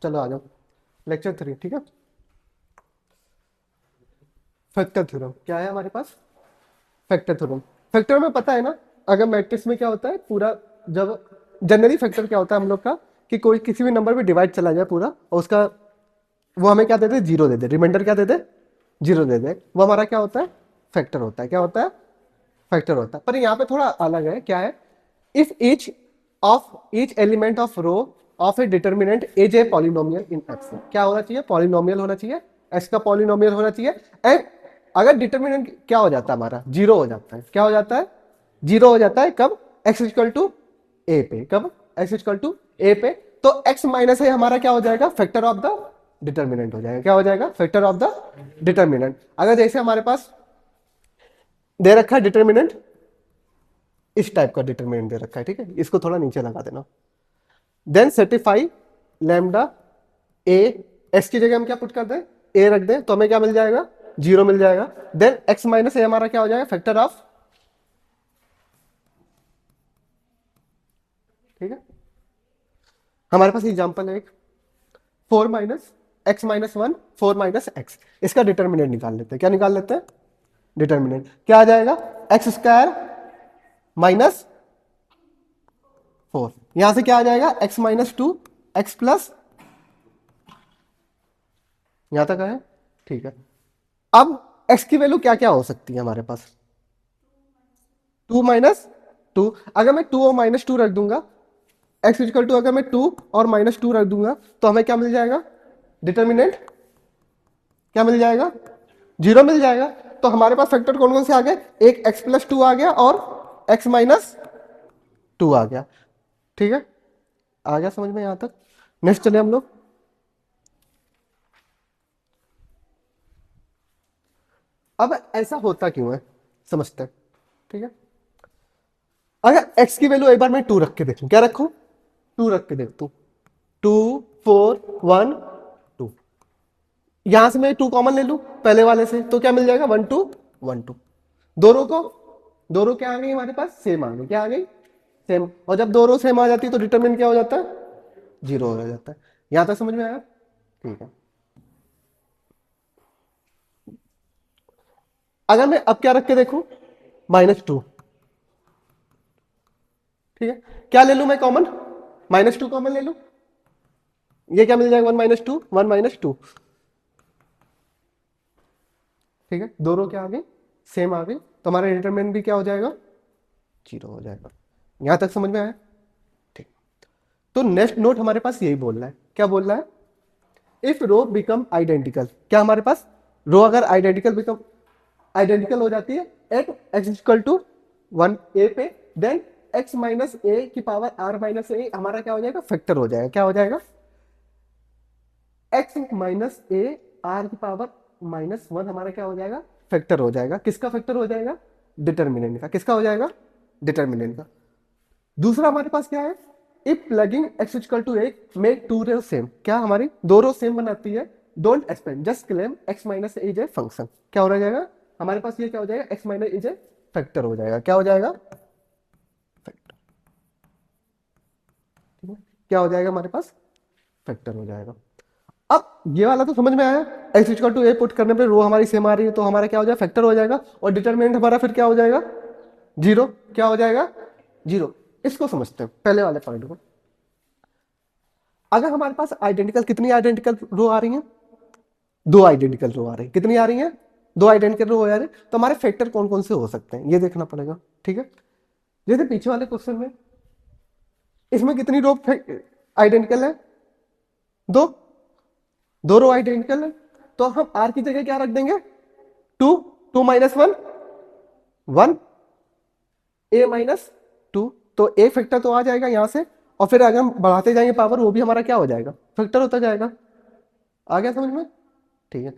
चलो आ जाओ, लेक्चर 3। ठीक है, फैक्टर थ्योरम क्या है हमारे पास? Factor theorem. फैक्टर में पता है ना, अगर मैट्रिक्स में क्या होता है पूरा, जब जनरली फैक्टर क्या होता है हम लोग का, कि कोई किसी भी नंबर पे डिवाइड चला जाए पूरा, और उसका वो हमें क्या दे दे, जीरो दे दे, रिमाइंडर क्या दे दे, जीरो दे दे, वो हमारा क्या होता है? फैक्टर होता है। क्या होता है? फैक्टर होता है। पर यहाँ पे थोड़ा अलग है। क्या है? If each element of row of a determinant is a polynomial in x. क्या होना चाहिए? पॉलिनोमियल होना चाहिए, एक्स का पॉलिनोमियल होना चाहिए। एंड अगर डिटर्मिनेंट क्या हो जाता है हमारा, जीरो हो जाता है। क्या हो जाता है? जीरो हो जाता है। कब? एक्स इक्वल टू ए पे। कब? एक्स इक्वल टू ए पे। तो एक्स माइनस ए हमारा क्या हो जाएगा? फैक्टर ऑफ द डिटर्मिनेंट हो जाएगा। क्या हो जाएगा? Factor of the determinant. अगर जैसे हमारे पास दे रखा है डिटर्मिनेंट, इस टाइप का डिटर्मिनेंट दे रखा है, ठीक है, इसको थोड़ा नीचे लगा देना। देन सेटिफाई लैम्डा ए, एक्स की जगह हम क्या पुट कर दें? ए रख दें, तो हमें क्या मिल जाएगा? जीरो मिल जाएगा। देन एक्स माइनस ए हमारा क्या हो जाएगा? फैक्टर ऑफ, ठीक है। हमारे पास एग्जांपल है एक, four minus x minus one, four minus x. इसका डिटर्मिनेंट निकाल लेते हैं। क्या निकाल लेते हैं? डिटर्मिनेंट क्या आ जाएगा? X square minus four. यहां से क्या आ जाएगा? X minus two, x plus, यहां तक है, ठीक है। अब एक्स की वैल्यू क्या क्या हो सकती है हमारे पास? To minus two. अगर मैं टू और माइनस टू रख दूंगा, एक्स इक्वल टू, अगर मैं टू और माइनस टू रख दूंगा, तो हमें क्या मिल जाएगा? डिटर्मिनेंट क्या मिल जाएगा? जीरो मिल जाएगा। तो हमारे पास फैक्टर कौन कौन से आ गए? एक एक्स प्लस टू आ गया और एक्स माइनस टू आ गया। ठीक है, आ गया समझ में यहां तक? नेक्स्ट चले हम लोग। अब ऐसा होता क्यों है, समझते हैं। ठीक है, अगर x की वैल्यू एक बार मैं टू रख के देखूं, क्या रखूं? टू रख के देखता हूं। Two, four, one, two. यहां से मैं टू कॉमन ले लूं पहले वाले से, तो क्या मिल जाएगा? One two, one two. दोनों को, दोनों क्या आ गई हमारे पास? सेम आ गई। क्या आ गई? सेम। और जब दोनों सेम आ जाती है तो डिटरमिनेंट क्या हो जाता है? जीरो हो जाता है। यहां तक समझ में आया? ठीक है। अगर मैं अब क्या रख के देखूं? Minus two. ठीक है, क्या ले लूं मैं कॉमन? माइनस टू कॉमन ले लूं। ये क्या मिल जाएगा? One minus two, one minus two. ठीक है, दोनों क्या आ गए? सेम आ गए। तो हमारा डिटरमिनेंट भी क्या हो जाएगा? जीरो हो जाएगा। यहां तक समझ में आया? ठीक। तो नेक्स्ट नोट हमारे पास यही बोल रहा है। क्या बोल रहा है? If row become identical. क्या हमारे पास? रो अगर आइडेंटिकल बिकम, आइडेंटिकल हो जाती है at x equal to one a पे, देन एक्स माइनस ए की पावर आर माइनस ए हमारा क्या हो जाएगा? फैक्टर हो जाएगा। क्या हो जाएगा? एक्स माइनस ए आर की पावर माइनस वन हमारा क्या हो जाएगा? फैक्टर हो जाएगा। किसका फैक्टर हो जाएगा? डिटर्मिनेंट का। किसका हो जाएगा? डिटर्मिनेंट का। दूसरा हमारे पास क्या है? If plugging x equal to a make two row same. क्या हमारी दो रो सेम बनाती है? Don't expand, just claim x minus is a function. क्या हो जाएगा हमारे पास? ये क्या हो जाएगा? X minus is a factor हो जाएगा। क्या हो जाएगा? फैक्टर। ठीक है, क्या हो जाएगा हमारे पास? फैक्टर हो जाएगा। अब ये वाला तो समझ में आया। X equal to a put करने पे रो हमारी सेम आ रही है, तो हमारा क्या हो जाएगा? फैक्टर हो जाएगा। और डिटरमिनेंट हमारा फिर क्या हो जाएगा? जीरो। क्या हो जाएगा? जीरो। इसको समझते हैं पहले वाले पॉइंट को। अगर हमारे पास आइडेंटिकल, कितनी आइडेंटिकल रो आ रही हैं? दो आइडेंटिकल रो आ रही है। कितनी आ रही है? दो आइडेंटिकल रो आ रही है। तो हमारे फैक्टर कौन कौन से हो सकते हैं ये देखना पड़ेगा। ठीक है, जैसे पीछे वाले क्वेश्चन में, इसमें कितनी रो आइडेंटिकल है? दो। दो रो आइडेंटिकल है, तो हम आर की जगह क्या रख देंगे? Two. Two minus one, one. A minus two. तो ए फैक्टर तो आ जाएगा यहां से, और फिर अगर हम बढ़ाते जाएंगे पावर, वो भी हमारा क्या हो जाएगा? फैक्टर होता जाएगा। आ गया समझ में? ठीक है,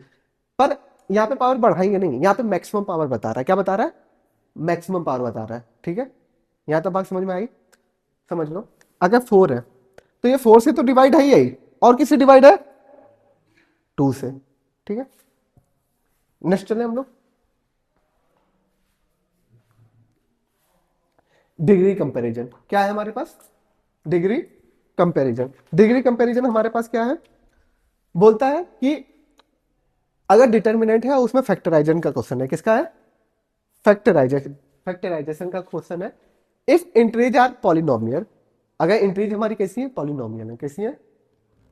पर यहाँ पे पावर बढ़ाएंगे नहीं, यहाँ पे मैक्सिमम पावर बता रहा है। क्या बता रहा है? मैक्सिमम पावर बता रहा है। ठीक है, यहाँ तक बात समझ में आई? समझ लो, अगर फोर है तो ये फोर से तो डिवाइड है ही है, और किससे डिवाइड है? टू से। ठीक है, नेक्स्ट चले हम लोग। डिग्री कंपैरिजन क्या है हमारे पास? Degree comparison. डिग्री कंपैरिजन हमारे पास क्या है, बोलता है कि अगर डिटर्मिनेंट है उसमें फैक्टराइजेशन का क्वेश्चन है, किसका है, फैक्टराइजेशन, फैक्टराइजेशन का क्वेश्चन है। इफ इंट्रीज आर पॉलिनोमियल, अगर इंट्रीज हमारी कैसी है, पॉलिनोमियल है, कैसी है,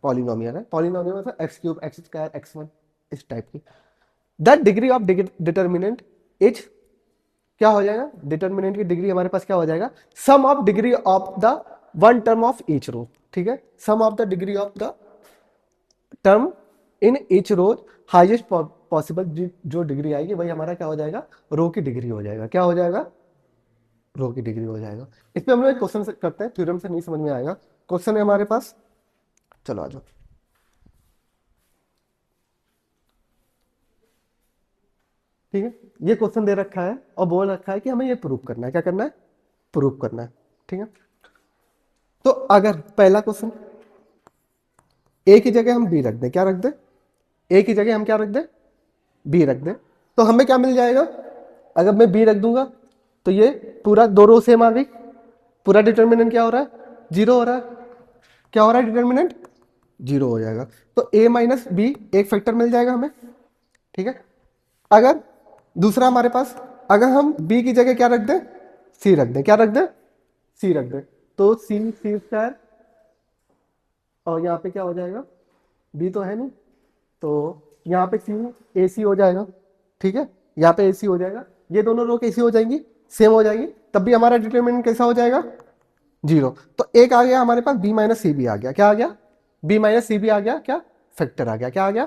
पॉलिनोमियल है, पॉलिनोमियल मतलब x cube x square x one, इस टाइप की। The degree of determinant is, क्या हो जाएगा, डिटर्मिनेंट की डिग्री हमारे पास क्या हो जाएगा, sum of degree of the one term of each row, ठीक है, sum of the degree of the term in each row, highest possible जो डिग्री आएगी वही हमारा क्या हो जाएगा, रो की डिग्री हो जाएगा, क्या हो जाएगा, रो की डिग्री हो जाएगा। इस पे हम लोग एक क्वेश्चन करते हैं, थ्योरम से नहीं समझ में आएगा, क्वेश्चन है हमारे पास, चलो आ जाओ। ठीक है, ये क्वेश्चन दे रखा है और बोल रखा है कि हमें ये प्रूव करना है, क्या करना है, प्रूव करना है, ठीक है। तो अगर पहला क्वेश्चन, ए की जगह हम बी रख दें, क्या रख दें, ए की जगह हम क्या रख दें, बी रख दें, तो हमें क्या मिल जाएगा, अगर मैं बी रख दूंगा तो ये पूरा दो रो सेम आ गई, पूरा डिटर्मिनेंट क्या हो रहा है, जीरो हो रहा है, क्या हो रहा है, डिटर्मिनेंट जीरो हो जाएगा। तो ए माइनस बी एक फैक्टर मिल जाएगा हमें, ठीक है। अगर दूसरा हमारे पास, अगर हम बी की जगह क्या रख दें, सी रख दें, क्या रख दें, सी रख दें, तो सी सी स्क्वायर, और यहाँ पे क्या हो जाएगा, बी तो है नहीं, तो यहाँ पे सी ए सी हो जाएगा, ठीक है, यहाँ पे ए सी हो जाएगा, ये दोनों रो कैसी हो जाएंगी, सेम हो जाएगी, तब भी हमारा डिटरमिनेंट कैसा हो जाएगा, जीरो। तो एक आ गया हमारे पास बी माइनस सी बी आ गया, क्या आ गया, बी माइनस सी बी आ गया, क्या फैक्टर आ गया, क्या आ गया,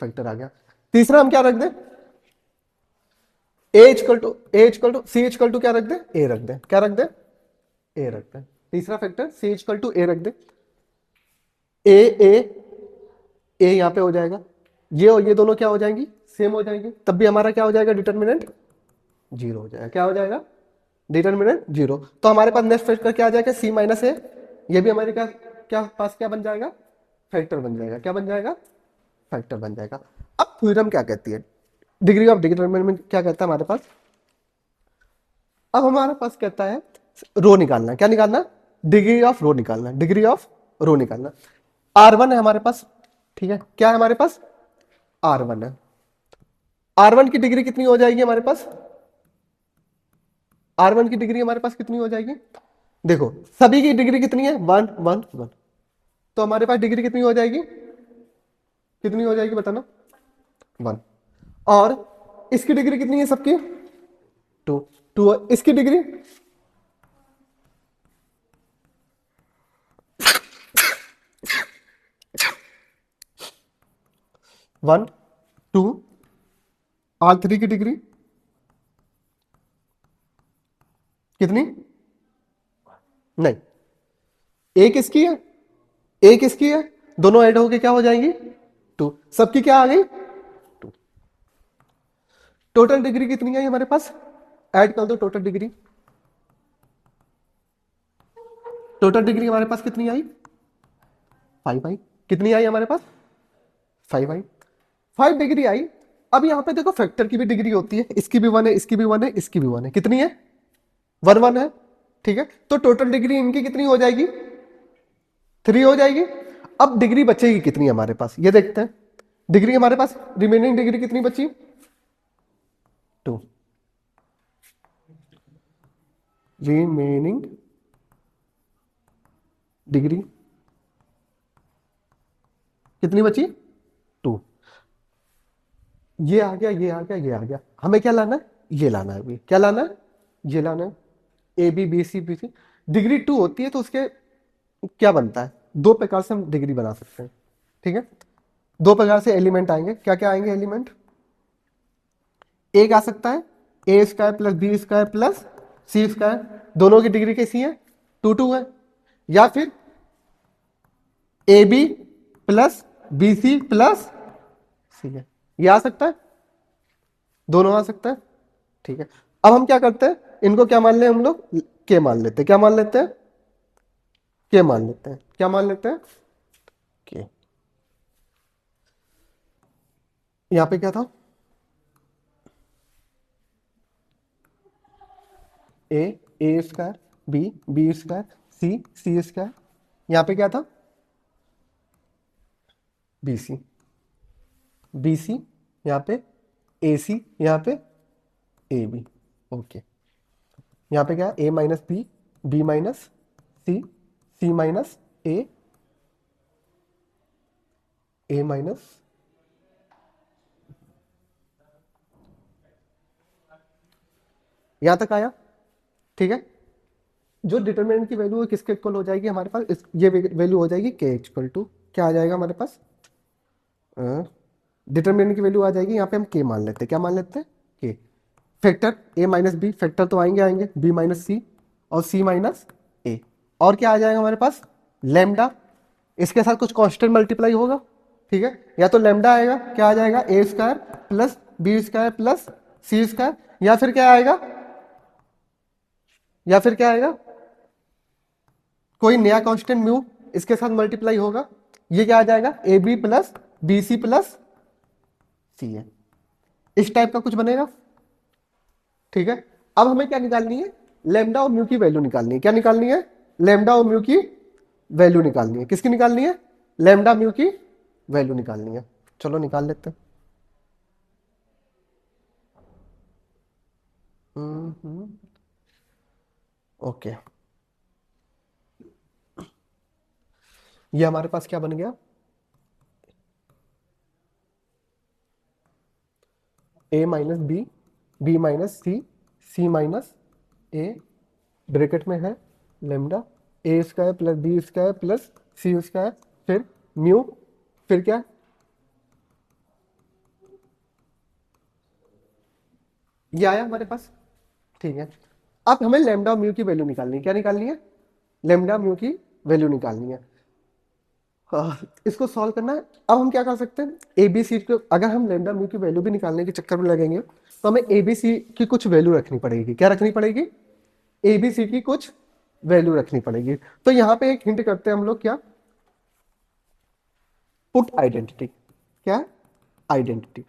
फैक्टर आ गया। तीसरा हम क्या रख दें, a equal to c equal to क्या रख दें, ए रख दें, क्या रख दें, ए रख दें, तीसरा फैक्टर सी इक्वल टू ए रख दें, ए ए ए यहाँ पे हो जाएगा, ये और ये दोनों क्या हो जाएंगी, सेम हो जाएंगी, तब भी हमारा क्या हो जाएगा, डिटर्मिनेंट जीरो हो जाएगा, क्या हो जाएगा, डिटर्मिनेंट जीरो। तो हमारे पास नेक्स्ट फैक्टर क्या आ जाएगा, सी माइनस ए, ये भी हमारे क्या क्या पास क्या बन जाएगा, फैक्टर बन जाएगा, क्या बन जाएगा, फैक्टर बन जाएगा। अब थ्योरम क्या कहती है, डिग्री ऑफ डिटर्मिनेंट क्या कहता है हमारे पास, अब हमारे पास कहता है रो निकालना, क्या निकालना, डिग्री ऑफ रो निकालना, डिग्री ऑफ रो निकालना। R1 है हमारे पास, ठीक है, क्या है हमारे पास, R1 है, R1 की डिग्री कितनी हो जाएगी हमारे पास, R1 की डिग्री हमारे पास कितनी हो जाएगी, देखो सभी की डिग्री कितनी है, वन वन वन, तो हमारे पास डिग्री कितनी हो जाएगी, कितनी हो जाएगी बताना, वन। और इसकी डिग्री कितनी है सबकी, टू, टू, इसकी डिग्री वन, टू, R3 की डिग्री कितनी, नहीं, एक इसकी है, एक इसकी है, दोनों ऐड होके क्या हो जाएंगी, टू, सबकी क्या आ गई, टू। टोटल डिग्री कितनी आई हमारे पास, ऐड कर दो टोटल डिग्री, टोटल डिग्री हमारे पास कितनी आई, फाइव आई, कितनी आई हमारे पास, फाइव आई, फाइव डिग्री आई। अब यहां पे देखो फैक्टर की भी डिग्री होती है, इसकी भी वन है, इसकी भी वन है, इसकी भी वन है, कितनी है, वन वन है, ठीक है। तो टोटल डिग्री इनकी कितनी हो जाएगी, थ्री हो जाएगी। अब डिग्री बचेगी कितनी हमारे पास, ये देखते हैं, डिग्री हमारे पास रिमेनिंग डिग्री कितनी बची, टू, रिमेनिंग डिग्री कितनी बची, टू। ये आ गया, ये आ गया, ये आ गया, हमें क्या लाना है, ये लाना है, अभी क्या लाना है, ये लाना है, a b b c b c, degree two होती है तो उसके क्या बनता है, दो प्रकार से हम डिग्री बना सकते हैं, ठीक है, दो प्रकार से एलिमेंट आएंगे, क्या क्या आएंगे एलिमेंट, एक आ सकता है a square plus b square plus c square, दोनों की डिग्री कैसी है, टू टू है, या फिर a b plus b c plus c है, ये आ सकता है, दोनों आ सकता है, ठीक है। अब हम क्या करते हैं, इनको क्या मान ले हम लोग, के मान लेते हैं, क्या मान लेते हैं, के मान लेते हैं, क्या मान लेते हैं, के। यहां पे क्या था, ए ए स्क्वायर बी बी स्क्वायर सी सी स्क्वायर, यहाँ पे क्या था, बी सी, बी सी यहाँ पे, ए सी यहाँ पे, ए बी। ओके, यहाँ पे क्या है, ए minus b, b minus c, c minus ए, ए माइनस, यहां तक आया। ठीक है, जो डिटरमिनेंट की वैल्यू है किसके इक्वल हो जाएगी हमारे पास, ये वैल्यू हो जाएगी के इक्वल टू, क्या आ जाएगा हमारे पास, डिटरमिनेंट की वैल्यू आ जाएगी, यहाँ पे हम के मान लेते हैं, क्या मान लेते हैं, के। फैक्टर ए माइनस बी, फैक्टर तो आएंगे आएंगे, बी माइनस सी और सी माइनस ए, और क्या आ जाएगा हमारे पास, लेमडा, इसके साथ कुछ कांस्टेंट मल्टीप्लाई होगा। ठीक है, या तो लेमडा आएगा, क्या आ जाएगा, a square plus b square plus c square, या फिर क्या आएगा, या फिर क्या आएगा, कोई नया कांस्टेंट म्यू इसके साथ मल्टीप्लाई होगा, ये क्या आ जाएगा, a b plus b c plus c है, इस टाइप का कुछ बनेगा। ठीक है, अब हमें क्या निकालनी है, लेमडा और म्यू की वैल्यू निकालनी है, क्या निकालनी है, लेमडा और म्यू की वैल्यू निकालनी है, किसकी निकालनी है, लेमडा म्यू की वैल्यू निकालनी है। चलो निकाल लेते हैं। ओके, ये हमारे पास क्या बन गया, a minus b, b minus c, c minus a, bracket में है lambda, a square plus b square plus c square, फिर म्यू, फिर क्या, ये आया हमारे पास। ठीक है, अब हमें लेमडा म्यू की वैल्यू निकालनी है, क्या निकालनी है, लेमडा म्यू की वैल्यू निकालनी है। इसको सॉल्व करना है। अब हम क्या कर सकते हैं, ए बी सी को अगर हम लेमडा म्यू की वैल्यू भी निकालने के चक्कर में लगेंगे तो हमें ए बी सी की कुछ वैल्यू रखनी पड़ेगी, क्या रखनी पड़ेगी, ए बी सी की कुछ वैल्यू रखनी पड़ेगी। तो यहाँ पे एक हिंट करते हैं हम लोग, क्या, पुट आइडेंटिटी, क्या, आइडेंटिटी,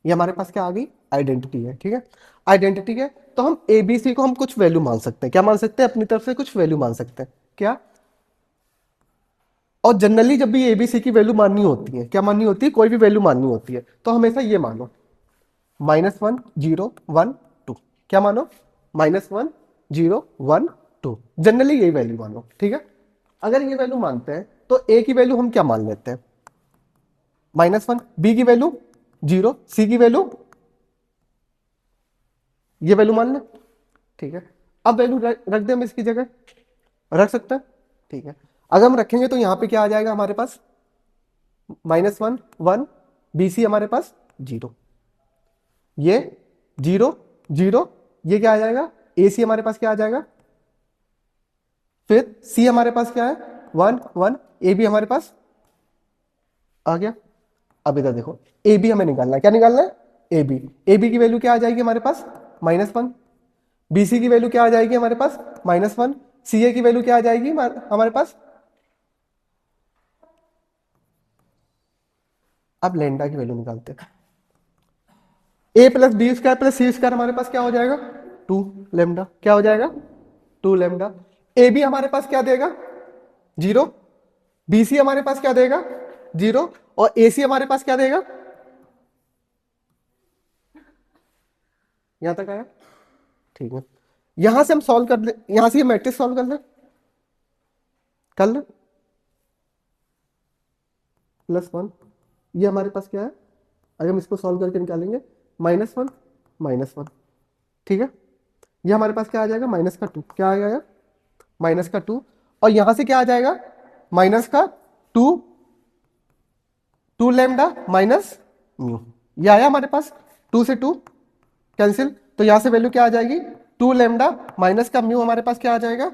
ये हमारे पास क्या आ गई, आइडेंटिटी है। ठीक है, आइडेंटिटी है, तो हम एबीसी को हम कुछ वैल्यू मान सकते हैं, क्या मान सकते हैं, अपनी तरफ से कुछ वैल्यू मान सकते हैं, क्या, और जनरली जब भी एबीसी की वैल्यू माननी होती है, क्या माननी होती है, कोई भी वैल्यू माननी होती है तो हमेशा ये मानो, -1 0 1 2, क्या मानो, -1 0 1 2, जनरली यही वैल्यू मानो। ठीक है, अगर ये वैल्यू मानते हैं तो ए की वैल्यू हम क्या मान लेते हैं, -1, बी की वैल्यू 0, सी की वैल्यू, ये वैल्यू मान लें। ठीक है, अब वैल्यू रख दें हम इसकी जगह, रख सकते हैं। ठीक है, अगर हम रखेंगे तो यहां पे क्या आ जाएगा हमारे पास, -1 1, बी सी हमारे पास 0, ये 0 0, ये क्या आ जाएगा, ए सी हमारे पास क्या आ जाएगा, फिर सी हमारे पास क्या है, 1 1, ए बी हमारे पास आ गया। अब इधर देखो, ए बी हमें निकालना है, क्या निकालना है, ए बी, ए बी की वैल्यू क्या आ जाएगी हमारे पास, -1, बी सी की वैल्यू क्या आ जाएगी हमारे पास, -1, सी ए की वैल्यू क्या आ जाएगी हमारे पास। अब लेमडा की वैल्यू निकालते हैं, ए plus b square plus c square हमारे पास क्या हो जाएगा, 2 लेमडा, क्या हो जाएगा, 2 लेमडा। ए बी हमारे पास क्या देगा, 0, बी सी हमारे पास क्या देगा, 0, और ए सी हमारे पास क्या देगा, यहां तक आया। ठीक है, यहां से हम सॉल्व कर ले, यहां से ये मैट्रिक्स सॉल्व कर ले, +1, ये हमारे पास क्या है, अगर हम इसको सॉल्व करके निकालेंगे, -1 -1। ठीक है, ये हमारे पास क्या आ जाएगा, -2, क्या आ जाएगा, -2, और यहां से क्या आ जाएगा, -2 2 लेमडा माइनस म्यू, ये आया हमारे पास, 2 से 2 कैंसिल, तो यहां से वैल्यू क्या आ जाएगी, 2 लेमडा माइनस का म्यू हमारे पास क्या आ जाएगा,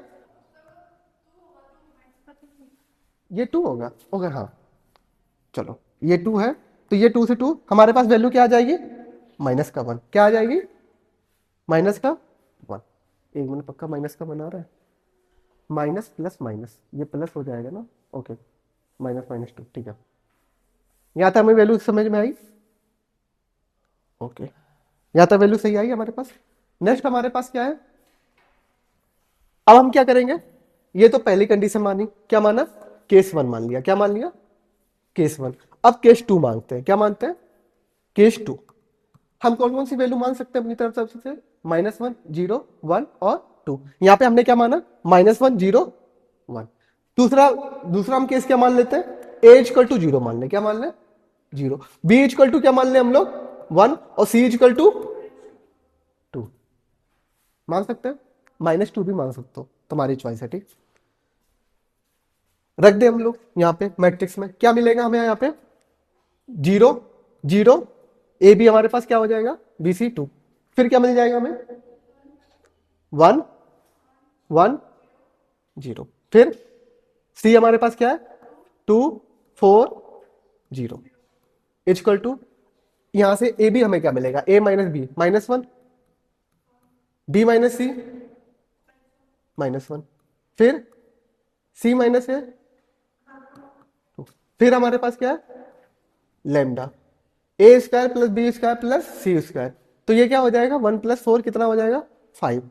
ये 2 होगा होगा, हाँ चलो ये 2 है, तो ये 2 से 2 हमारे पास वैल्यू क्या आ जाएगी, -1, क्या आ जाएगी, -1। एक मिनट, पक्का माइनस का बना रहा है, माइनस प्लस माइनस, ये प्लस हो जाएगा ना, ओके, -2, ठीक है, यहाँ तक हमें वैल्यू समझ में आई, ओके, यहाँ तक वैल्यू सही आई हमारे पास। नेक्स्ट हमारे पास क्या है, अब हम क्या करेंगे, ये तो पहली कंडीशन मानी, क्या माना, केस 1 मान लिया। क्या मान लिया? केस 1। अब केस 2 मांगते हैं। क्या मांगते हैं? केस 2। हम कौन कौन सी वैल्यू मान सकते हैं अपनी तरफ से? -1, 0, 1 और 2। यहां पे हमने क्या माना? -1, 0, 1। दूसरा दूसरा हम केस क्या मान लेते हैं? a इक्वल टू 0 मान ले। क्या मान ले? 0। b इक्वल टू क्या मान ले हम लोग? 1 और c इक्वल टू 2 मान सकते हैं। -2 भी मान सकते हो, तुम्हारी चॉइस है। ठीक, रख दे हम लोग यहाँ पे मैट्रिक्स में। क्या मिलेगा हमें यहाँ पे? 0, 0, ए बी हमारे पास क्या हो जाएगा? BC2। फिर क्या मिल जाएगा हमें? 1, 1, 0। फिर सी हमारे पास क्या है? 2, 4, 0 इक्वल टू, यहां से ए बी हमें क्या मिलेगा? a minus b -1, b minus c -1, फिर c माइनस ए, फिर हमारे पास क्या है? Lambda a square plus b square plus c square. तो ये क्या हो जाएगा? 1 + 4 कितना हो जाएगा? 5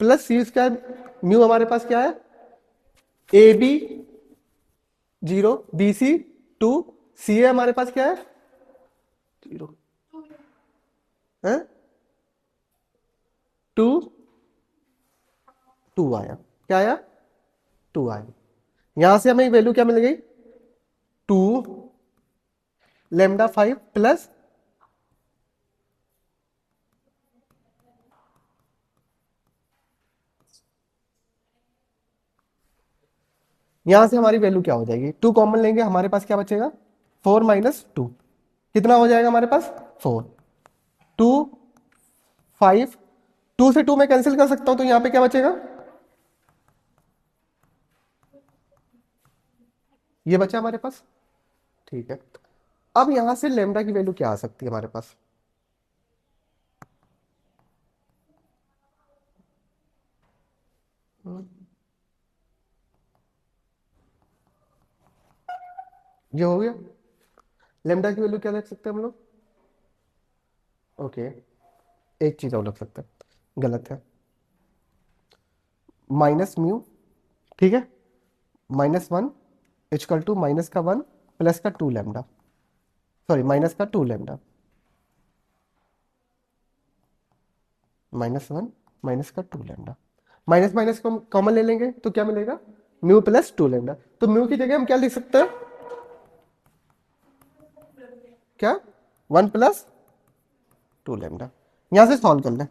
प्लस सी स्क्वायर। म्यू हमारे पास क्या है? ए बी 0, बी सी 2, सी ए हमारे पास क्या है? 0 है 2, 2 आया। क्या आया? 2 आया। यहां से हमें वैल्यू क्या मिल गई? 2 लैम्डा 5 प्लस यहां से हमारी वैल्यू क्या हो जाएगी? 2 कॉमन लेंगे, हमारे पास क्या बचेगा? 4 - 2 कितना हो जाएगा हमारे पास? 4, 2, 5, 2 से 2 मैं कैंसिल कर सकता हूं, तो यहां पे क्या बचेगा? ये बचा हमारे पास। ठीक है, अब यहां से लेमडा की वैल्यू क्या आ सकती है हमारे पास? ये हो गया। लेमडा की वैल्यू क्या रख सकते हैं हम लोग? ओके, एक चीज और रख सकते हैं, गलत है। माइनस म्यू, ठीक है, -1 इक्वल टू माइनस का 1 प्लस का 2 लैम्डा, सॉरी माइनस का 2 लैम्डा, -1 माइनस का 2 लैम्डा। माइनस माइनस को कॉमन ले लेंगे तो क्या मिलेगा? Mu plus 2 lambda. तो म्यू की जगह हम क्या लिख सकते हैं? क्या? 1 + 2 लैम्डा। यहां से सॉल्व कर ले।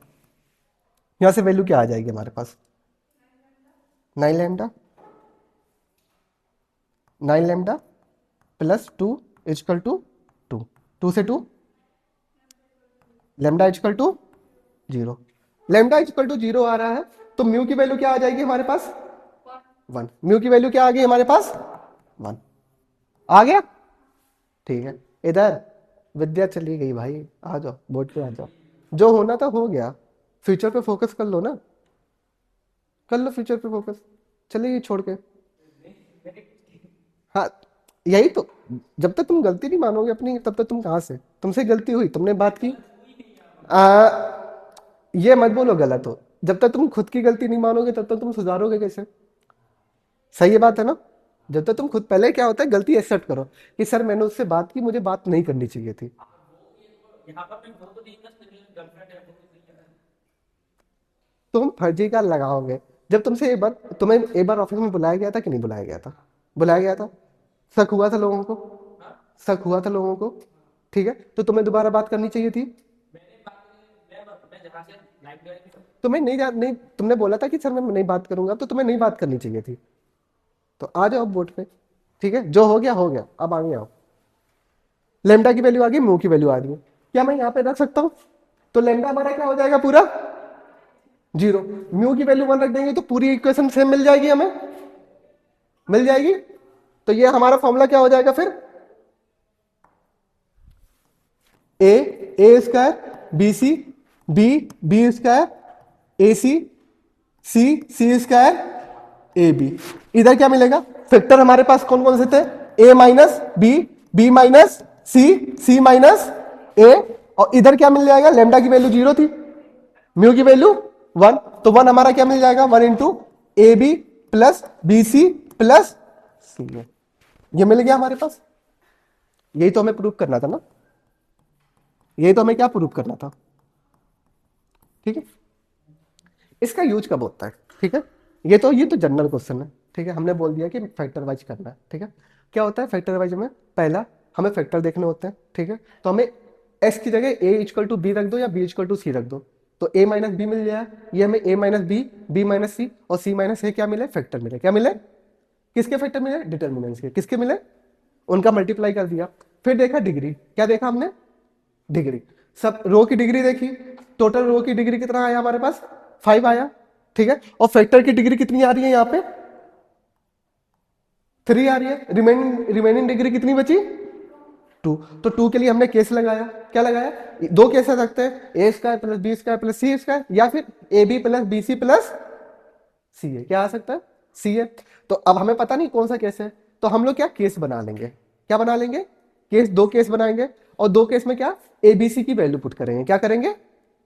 यहां से वैल्यू क्या आ जाएगी हमारे पास? 9 lambda, 9 lambda plus 2 equal to 2, 2 से 2 lambda equal to 0। Lambda equal to 0 आ रहा है, तो म्यू की वैल्यू क्या आ जाएगी हमारे पास? 1। म्यू की वैल्यू क्या आ गई हमारे पास? 1 आ गया। ठीक है, इधर विद्या चली गई भाई, आ जाओ बोर्ड पे आ जाओ। जो होना था हो गया, फ्यूचर पे फोकस कर लो ना, कर लो फ्यूचर पे फोकस। चलिए छोड़ के। हाँ, यही तो, जब तक तुम गलती नहीं मानोगे अपनी तब तक तुम कहाँ से? तुमसे गलती हुई, तुमने बात की। आ, ये मत बोलो गलत हो। जब तक तुम खुद की गलती नहीं मानोगे तब तक तुम सुधारोगे कैसे? सही बात है ना? जब तक तुम खुद, पहले क्या होता है, गलती एक्सेप्ट करो कि सर मैंने उससे बात की, मुझे बात नहीं करनी चाहिए थी। तुम फर्जी का लगाओगे। जब तुमसे एक बार, तुम्हें एक बार ऑफिस में बुलाया गया था कि नहीं बुलाया गया था? बुलाया गया था। शक हुआ था लोगों को, शक हुआ था लोगों को, ठीक है, तो तुम्हें दोबारा बात करनी चाहिए थी। तुम्हें नहीं, तुमने बोला था कि सर मैं नहीं बात करूंगा, तो तुम्हें नहीं बात करनी चाहिए थी। तो आ जाओ अब बोर्ड पे। ठीक है, जो हो गया, अब आगे आओ। लेमडा की वैल्यू आ गई, म्यू की वैल्यू आ गई। क्या मैं यहाँ पे रख सकता हूँ? तो लेमडा हमारा क्या हो जाएगा? पूरा 0। म्यू की वैल्यू 1 रख देंगे तो पूरी इक्वेशन सेम मिल जाएगी हमें, मिल जाएगी। तो ये हमारा फॉर्मूला क्या हो जाएगा फिर? A square b c, b square a c square a b. इधर क्या मिलेगा? फैक्टर हमारे पास कौन कौन से थे? ए माइनस बी माइनस सी माइनस ए, और इधर क्या मिल जाएगा? लेमडा की वैल्यू 0 थी, म्यू की वैल्यू 1, तो 1 हमारा क्या मिल जाएगा? 1 into a b plus b c plus c a. ये मिल गया हमारे पास। यही तो हमें प्रूव करना था ना, यही तो हमें क्या प्रूव करना था। ठीक है, इसका यूज कब होता है? ठीक है, ये तो जनरल क्वेश्चन है। ठीक है, हमने बोल दिया कि फैक्टर वाइज करना है। ठीक है, क्या होता है फैक्टर वाइज में? पहला हमें फैक्टर देखने होते हैं। ठीक है, तो हमें एस की जगह ए इक्वल टू बी रख दो या बी इक्वल टू सी रख दो, तो ए माइनस बी मिल जाए। ये हमें ए माइनस बी, बी माइनस सी और सी माइनस ए क्या मिले? फैक्टर मिले। क्या मिले? किसके फैक्टर मिले? डिटर्मिनेंट्स के। किसके मिले? उनका मल्टीप्लाई कर दिया। फिर देखा डिग्री, क्या देखा हमने? डिग्री। सब रो की डिग्री देखी, टोटल रो की डिग्री कितना आया हमारे पास? 5 आया। ठीक है, और फैक्टर की डिग्री कितनी आ रही है यहाँ पे? 3 आ रही है। रिमेनिंग डिग्री कितनी बची? 2। तो 2 के लिए हमने केस लगाया। क्या लगाया? दो केस आ सकते हैं, a square plus b square plus c square, या फिर a b plus b c plus c है। क्या आ सकता है? सी है। तो अब हमें पता नहीं कौन सा केस है, तो हम लोग क्या केस बना लेंगे? क्या बना लेंगे? केस, दो केस बनाएंगे, और दो केस में क्या? एबीसी की वैल्यू पुट करेंगे। क्या करेंगे?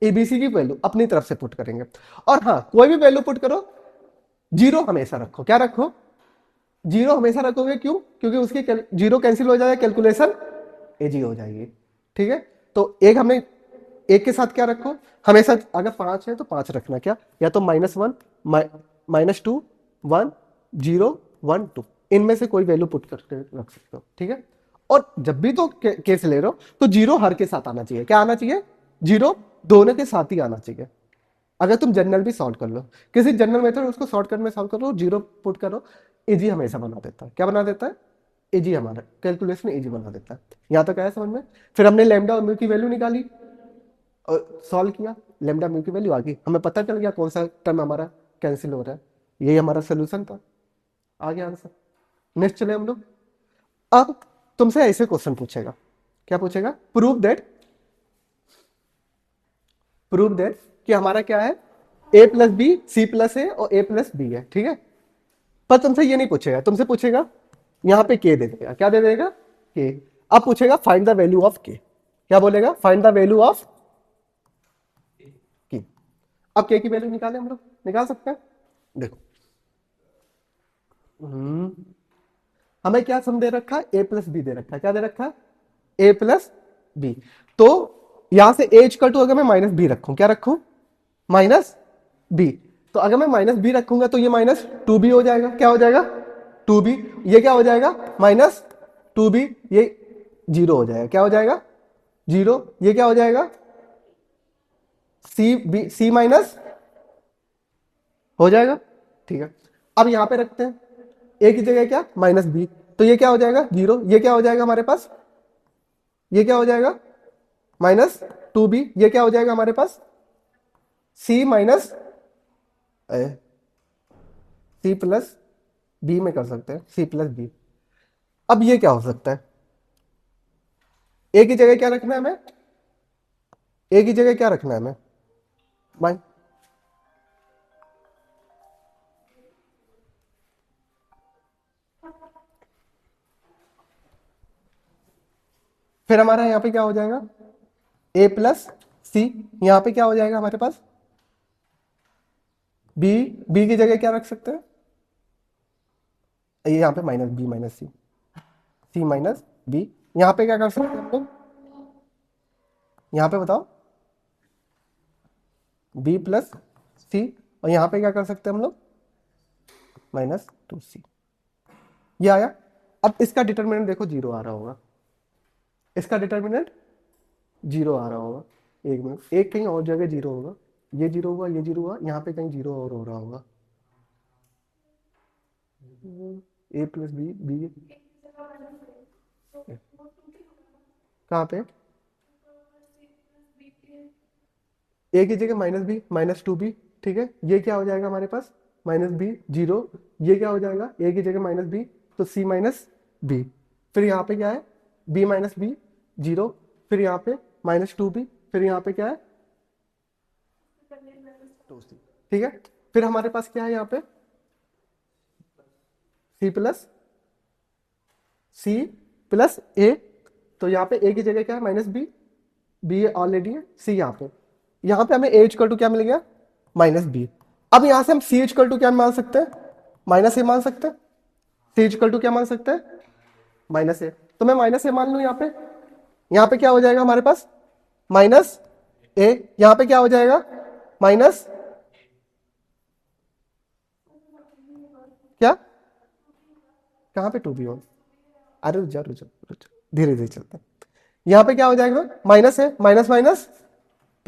एबीसी की वैल्यू अपनी तरफ से पुट करेंगे। और हाँ, कोई भी वैल्यू पुट करो, जीरो हमेशा रखो। क्या रखो? जीरो हमेशा रखोगे। क्यों? क्योंकि उसकी जीरो कैंसिल हो जाएगा, कैलकुलेशन इजी हो जाएगी। ठीक है, तो एक हमें एक के साथ क्या रखो हमेशा? अगर 5 है तो 5 रखना। क्या? या तो -1, -2, 1, 0, 1, 2, इनमें से कोई वैल्यू पुट करके रख सकते हो। ठीक है, और जब भी तो केस ले रहे हो तो जीरो हर के साथ आना चाहिए। क्या आना चाहिए? जीरो दोनों के साथ ही आना चाहिए। अगर तुम जनरल भी सॉल्व कर लो, किसी जनरल मेथड उसको शॉर्टकट में सॉल्व करो, जीरो पुट करो, इजी हमेशा बना देता है। क्या बना देता है? इजी, हमारा कैलकुलेशन इजी बना देता है। यहाँ तक आया समझ में? फिर हमने लैम्डा और म्यू की वैल्यू निकाली और सॉल्व किया, लैम्डा म्यू की वैल्यू आ गई, हमें पता चल गया कौन सा टर्म हमारा कैंसिल हो रहा है। यही हमारा सोल्यूशन था, आ गया आंसर। नेक्स्ट चले हम लोग। अब तुमसे ऐसे क्वेश्चन पूछेगा, क्या पूछेगा? प्रूव दैट कि हमारा क्या है? ए प्लस बी सी प्लस ए और ए प्लस बी है। ठीक है, पर तुमसे ये नहीं पूछेगा, तुमसे पूछेगा यहां पे के दे देगा। क्या दे देगा? के। अब पूछेगा फाइंड द वैल्यू ऑफ के। क्या बोलेगा? फाइंड द वैल्यू ऑफ के। अब के की वैल्यू निकाले, हम लोग निकाल सकते हैं। देखो, हमें क्या सम दे रखा है? ए प्लस बी दे रखा है। क्या दे रखा है? ए प्लस बी। तो यहां से ए इक्वल टू अगर मैं माइनस बी रखूं, क्या रखूं? Minus b. तो अगर मैं माइनस बी रखूंगा तो ये -2b हो जाएगा। क्या हो जाएगा? 2b। ये क्या हो जाएगा? -2b। ये जीरो हो जाएगा। क्या हो जाएगा? जीरो। ये क्या हो जाएगा? सी माइनस हो जाएगा। ठीक है, अब यहां पे रखते हैं, ए की जगह क्या? -b। तो ये क्या हो जाएगा? जीरो। ये क्या हो जाएगा हमारे पास? ये क्या हो जाएगा? -2b। ये क्या हो जाएगा हमारे पास? सी माइनस सी प्लस बी में कर सकते हैं, सी प्लस बी। अब ये क्या हो सकता है? ए की जगह क्या रखना है हमें? ए की जगह क्या रखना है हमें? माइन फिर हमारा यहां पे क्या हो जाएगा? ए प्लस सी। यहां पे क्या हो जाएगा हमारे पास? बी। बी की जगह क्या रख सकते हैं? ये यहां पे -b minus c, c minus B. यहां पे क्या कर सकते हैं हम लोग? यहां पे बताओ, बी प्लस सी। और यहां पे क्या कर सकते हैं हम लोग? -2c। ये आया। अब इसका डिटर्मिनेंट देखो, जीरो आ रहा होगा। इसका डिटर्मिनेंट जीरो आ रहा होगा। एक मिनट, एक कहीं और जगह जीरो होगा। ये जीरो हुआ, ये जीरो हुआ, यहाँ पे कहीं जीरो और हो रहा होगा। ए प्लस बी, बी कहाँ पे? ए की जगह -b -2b। ठीक है, ये क्या हो जाएगा हमारे पास? -b, zero. ये क्या हो जाएगा? ए की जगह -b, तो सी माइनस बी। फिर यहाँ पे क्या है? b minus b, zero. फिर यहाँ पे -2b। फिर यहाँ पे क्या है? 2c। ठीक है, फिर हमारे पास क्या है यहाँ पे? सी प्लस सी प्लस ए। तो यहाँ पे ए की जगह क्या है? -b, बी ऑलरेडी है, सी यहाँ पे हमें ए इक्वल टू क्या मिल गया? -b। अब यहां से हम सी इक्वल टू क्या मान सकते हैं? -a मान सकते हैं। सी इक्वल टू क्या मान सकते हैं? माइनस ए, तो मैं माइनस ए मान लूं यहाँ पे क्या हो जाएगा हमारे पास माइनस ए, यहाँ पे क्या हो जाएगा माइनस क्या, कहाँ पे टू बी हो, अरे रुक जा रुक जा रुक जा, धीरे धीरे चलते हैं। यहाँ पे क्या हो जाएगा माइनस है, माइनस माइनस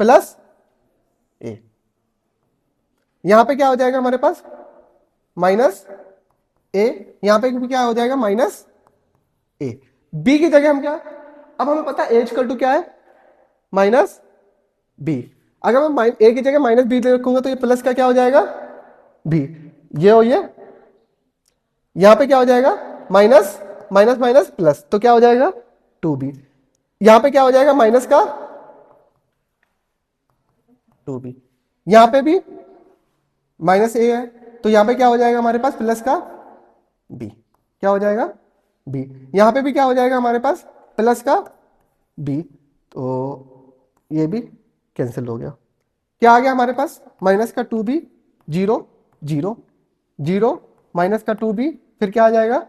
प्लस ए, यहाँ पे क्या हो जाएगा हमारे पास माइनस ए, यहाँ पे भी क्या हो जाएगा माइनस ए, बी की जगह हम क्या, अब हमें पता है ए इक्वल टू क्या है माइनस बी, अगर मैं ए की जगह माइनस बी रखूंगा तो ये प्लस का क्या हो जाएगा बी, ये हो ये, यहां पे क्या हो जाएगा माइनस माइनस माइनस प्लस, तो क्या हो जाएगा टू बी, यहां पे क्या हो जाएगा माइनस का टू बी, यहां पे भी माइनस ए है, तो यहां पे क्या हो जाएगा हमारे पास प्लस का बी, क्या हो जाएगा बी, यहां पे भी क्या हो जाएगा हमारे पास प्लस का बी, तो ये भी कैंसिल हो गया, क्या आ गया हमारे पास माइनस का two b, zero zero zero, minus का टू बी, फिर क्या आ जाएगा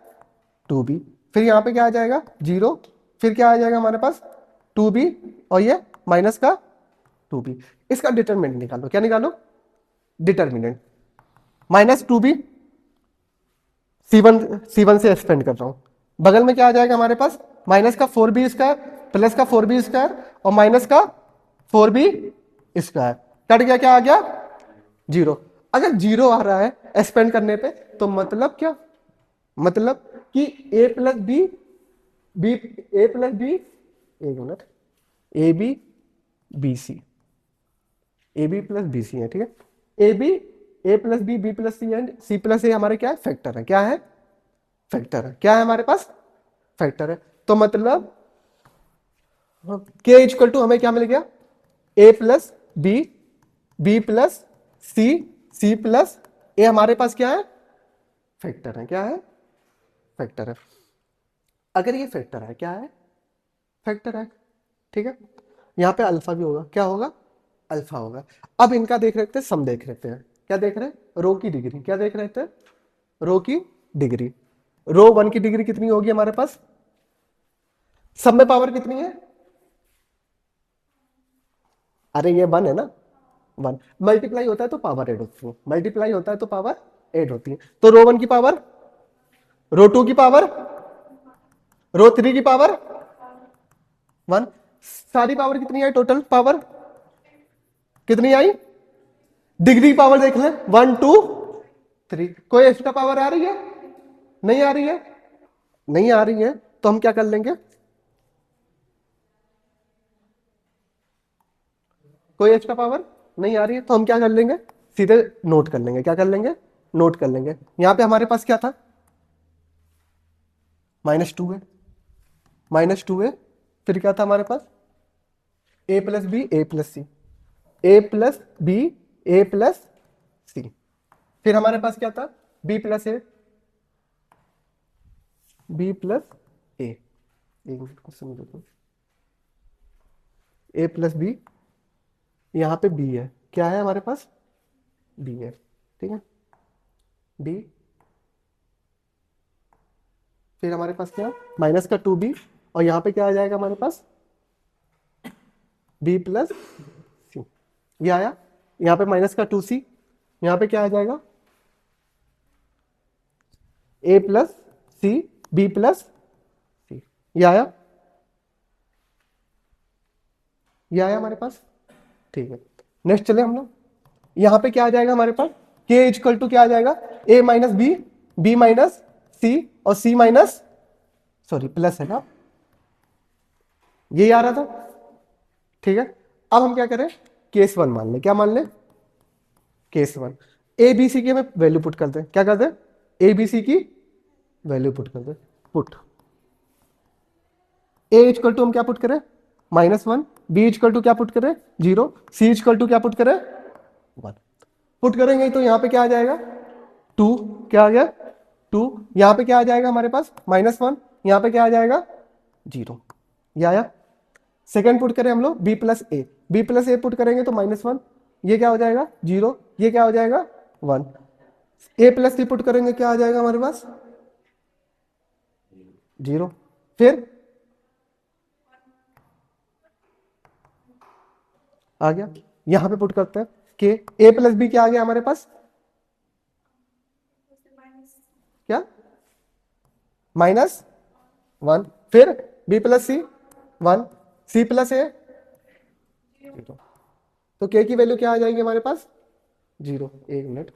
टू बी, फिर यहाँ पे क्या आ जाएगा जीरो, फिर क्या आ जाएगा हमारे पास टू बी, और ये माइनस का टू बी, इसका डिटरमिनेंट निकालो, क्या निकालो determinant, minus two b c one से एक्सपेंड कर रहा हूं, बगल में क्या आ जाएगा हमारे पास माइनस का फोर बी स्क्वायर प्लस का फोर बी स्क्वायर और माइनस का फोर बी स्क्वायर, कट गया, क्या आ गया जीरो, अगर जीरो आ रहा है एक्सपेंड करने पे तो मतलब क्या, मतलब कि a plus b b a plus b, एक minute, a b b c, a b plus b c है, ठीक है, a b a plus b plus c and c plus a हमारे क्या है फैक्टर है, क्या है फैक्टर है, क्या है हमारे पास फैक्टर है, तो मतलब के इक्वल टू हमें क्या मिल गया ए plus b b plus c c plus a, हमारे पास क्या है फैक्टर है, क्या है फैक्टर है, अगर ये फैक्टर है क्या है फैक्टर है, ठीक है, यहां पे अल्फा भी होगा, क्या होगा अल्फा होगा, अब इनका देख रहे थे सम देख रहे हैं, क्या देख रहे हैं रो की डिग्री, क्या देख रहे थे रो की डिग्री, रो वन की डिग्री कितनी होगी हमारे पास, सब में पावर कितनी है, अरे ये वन है ना, वन मल्टीप्लाई होता है तो पावर एड होती है, मल्टीप्लाई होता है तो पावर एड होती है, तो रो वन की पावर रो टू की पावर रो थ्री की पावर वन, सारी पावर कितनी आई टोटल पावर कितनी आई, डिग्री पावर देख ले वन टू थ्री, कोई एक्स्ट्रा पावर आ रही है नहीं आ रही है, नहीं आ रही है, तो हम क्या कर लेंगे, कोई एक्स्ट्रा पावर नहीं आ रही है तो हम क्या कर लेंगे सीधे नोट कर लेंगे, क्या कर लेंगे नोट कर लेंगे, यहां पे हमारे पास क्या था माइनस टू है, माइनस टू है, फिर क्या था हमारे पास a plus b a plus c, a plus b a plus c, फिर हमारे पास क्या था b plus a b plus a, एक मिनट को समझो तो, ए प्लस बी, यहां पे बी है, क्या है हमारे पास बी है, ठीक है बी, फिर हमारे पास क्या माइनस का टू बी, और यहां पे क्या आ जाएगा हमारे पास बी प्लस सी, ये आया, यहां पे माइनस का टू सी, यहां पे क्या आ जाएगा a plus C B plus सी, ये आया, ये आया हमारे पास, ठीक है, नेक्स्ट चले हम लोग, यहां पे क्या आ जाएगा हमारे पास के इक्वल टू क्या आ जाएगा ए माइनस बी बी माइनस सी और सी माइनस सॉरी प्लस है ना, यही आ रहा था, ठीक है, अब हम क्या करें केस वन मान लें, क्या मान लें case one, a b c की हमें वैल्यू पुट कर दें, क्या कर दें ए बी सी की वैल्यू पुट कर दें, पुट ए इक्वल टू हम क्या पुट करें minus one, b equal to क्या पुट करें जीरो, सी इक्वल टू क्या पुट करें वन, पुट करेंगे तो यहां पे क्या आ जाएगा टू, क्या आ गया टू, यहां पे क्या आ जाएगा हमारे पास माइनस वन, यहां पे क्या आ जाएगा जीरो, ये आया, सेकेंड पुट करें हम लोग बी प्लस ए पुट करेंगे तो माइनस वन, ये क्या हो जाएगा जीरो, ये क्या हो जाएगा वन, ए प्लस सी पुट करेंगे क्या आ जाएगा हमारे पास 0, फिर आ गया, यहां पे पुट करते हैं कि ए प्लस बी क्या आ गया हमारे पास, क्या -1, फिर बी प्लस सी 1, सी प्लस ए 0, तो के की वैल्यू क्या आ जाएगी हमारे पास 0। एक मिनट,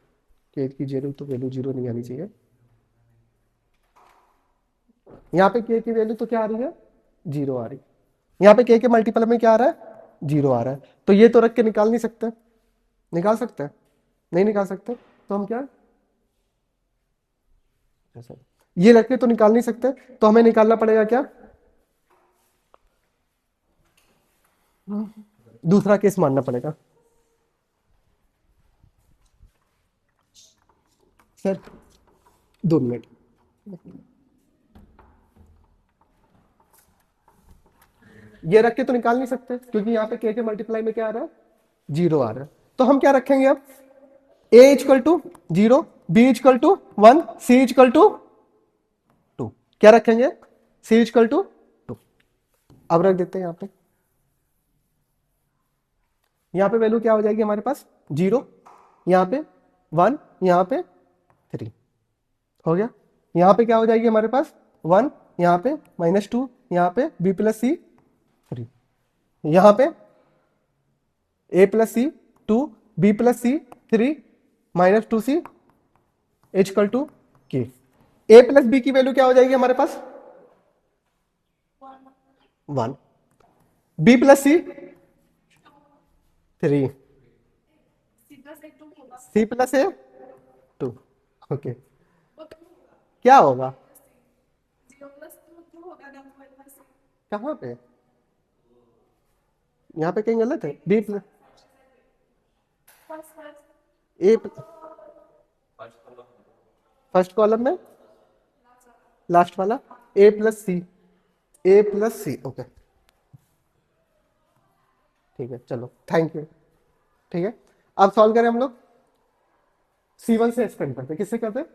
के की जीरो तो वैल्यू 0 नहीं आनी चाहिए, यहाँ पे के की वैल्यू तो क्या आ रही है 0 आ रही, यहाँ पे के मल्टीपल में क्या आ रहा है 0 आ रहा है, तो ये तो रख के निकाल नहीं सकते, निकाल सकते हैं नहीं निकाल सकते, तो हम क्या ये रख के तो निकाल नहीं सकते, तो हमें निकालना पड़ेगा क्या, दूसरा केस मानना पड़ेगा। सर 2 मिनट, ये रख के तो निकाल नहीं सकते क्योंकि यहाँ पे के मल्टीप्लाई में क्या आ रहा है 0 आ रहा है, तो हम क्या रखेंगे अब a equal to 0, b equal to 1, c equal to 2, क्या रखेंगे c इक्वल टू 2, अब रख देते हैं यहाँ पे वैल्यू क्या हो जाएगी हमारे पास 0, यहाँ पे 1, यहाँ पे 3 हो गया, यहाँ पे क्या हो जाएगी हमारे पास 1, यहाँ पे -2, यहाँ पे b प्लस सी 3, यहाँ पे a plus c 2, b plus c 3, -2c equal to k, a plus b की वैल्यू क्या हो जाएगी हमारे पास 1, b plus c 3, c plus a 2, okay, क्या होगा कहाँ पे, यहाँ पे कहीं गलत है, b plus a, first column में लास्ट वाला ए प्लस सी, ओके ठीक है, चलो थैंक यू, ठीक है, अब सॉल्व करें हम लोग, C1 से एक्सपेंड करते हैं, किससे करते हैं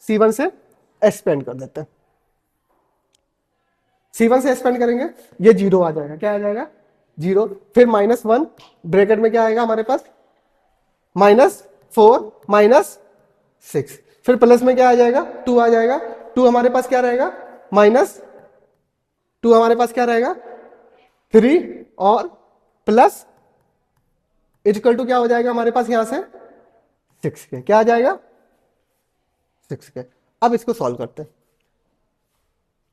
C1 से एक्सपेंड कर देते हैं, C1 से एक्सपेंड करेंगे, ये 0 आ जाएगा, क्या आ जाएगा 0, फिर -1 ब्रैकेट में क्या आएगा हमारे पास -4 -6, फिर प्लस में क्या आ जाएगा 2 आ जाएगा, 2 हमारे पास क्या रहेगा -2 हमारे पास क्या रहेगा 3 और प्लस इक्वल टू क्या हो जाएगा हमारे पास यहां से 6 के, क्या आ जाएगा 6 के, अब इसको सॉल्व करते हैं,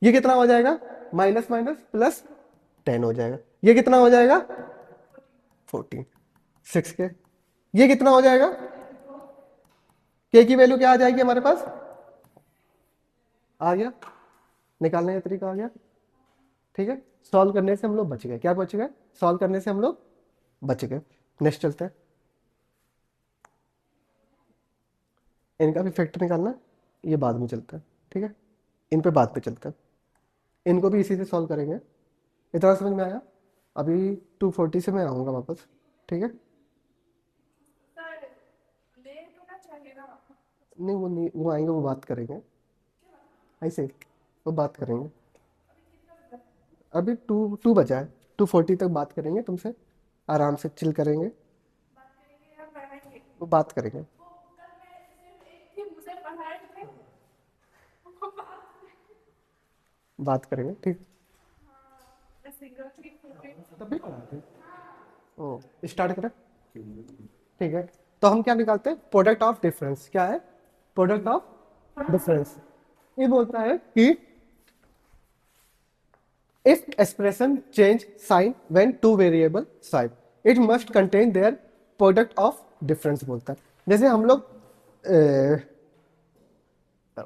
ये कितना हो जाएगा माइनस माइनस प्लस 10 हो जाएगा, ये कितना हो जाएगा 14, 6 के, ये कितना हो जाएगा के की वैल्यू क्या आ जाएगी हमारे पास, आ गया, निकालने का तरीका आ गया, ठीक है, सॉल्व करने से हम लोग बच गए, क्या बच गए सॉल्व करने से हम लोग बच गए, नेक्स्ट चलते हैं, इनका भी फैक्टर निकालना, ये बाद में चलता है, ठीक है, इन पे बाद पे चलता है, इनको भी इसी से सॉल्व करेंगे, इतना समझ में आया, अभी 240 से मैं आऊँगा वापस, ठीक है, नहीं वो आएंगे, वो बात करेंगे, ऐसे वो बात करेंगे, अभी 2 बजा है, 240 तक बात करेंगे तुमसे, आराम से चिल करेंगे, वो बात करेंगे, बात करेंगे, ठीक, तब भी पढ़ाते हैं, ओ स्टार्ट करें, ठीक है, तो हम क्या निकालते हैं प्रोडक्ट ऑफ डिफरेंस, क्या है प्रोडक्ट ऑफ डिफरेंस, ये बोलता है कि if expression change sign when two variable sign it must contain their product of difference, बोलता है, जैसे हम लोग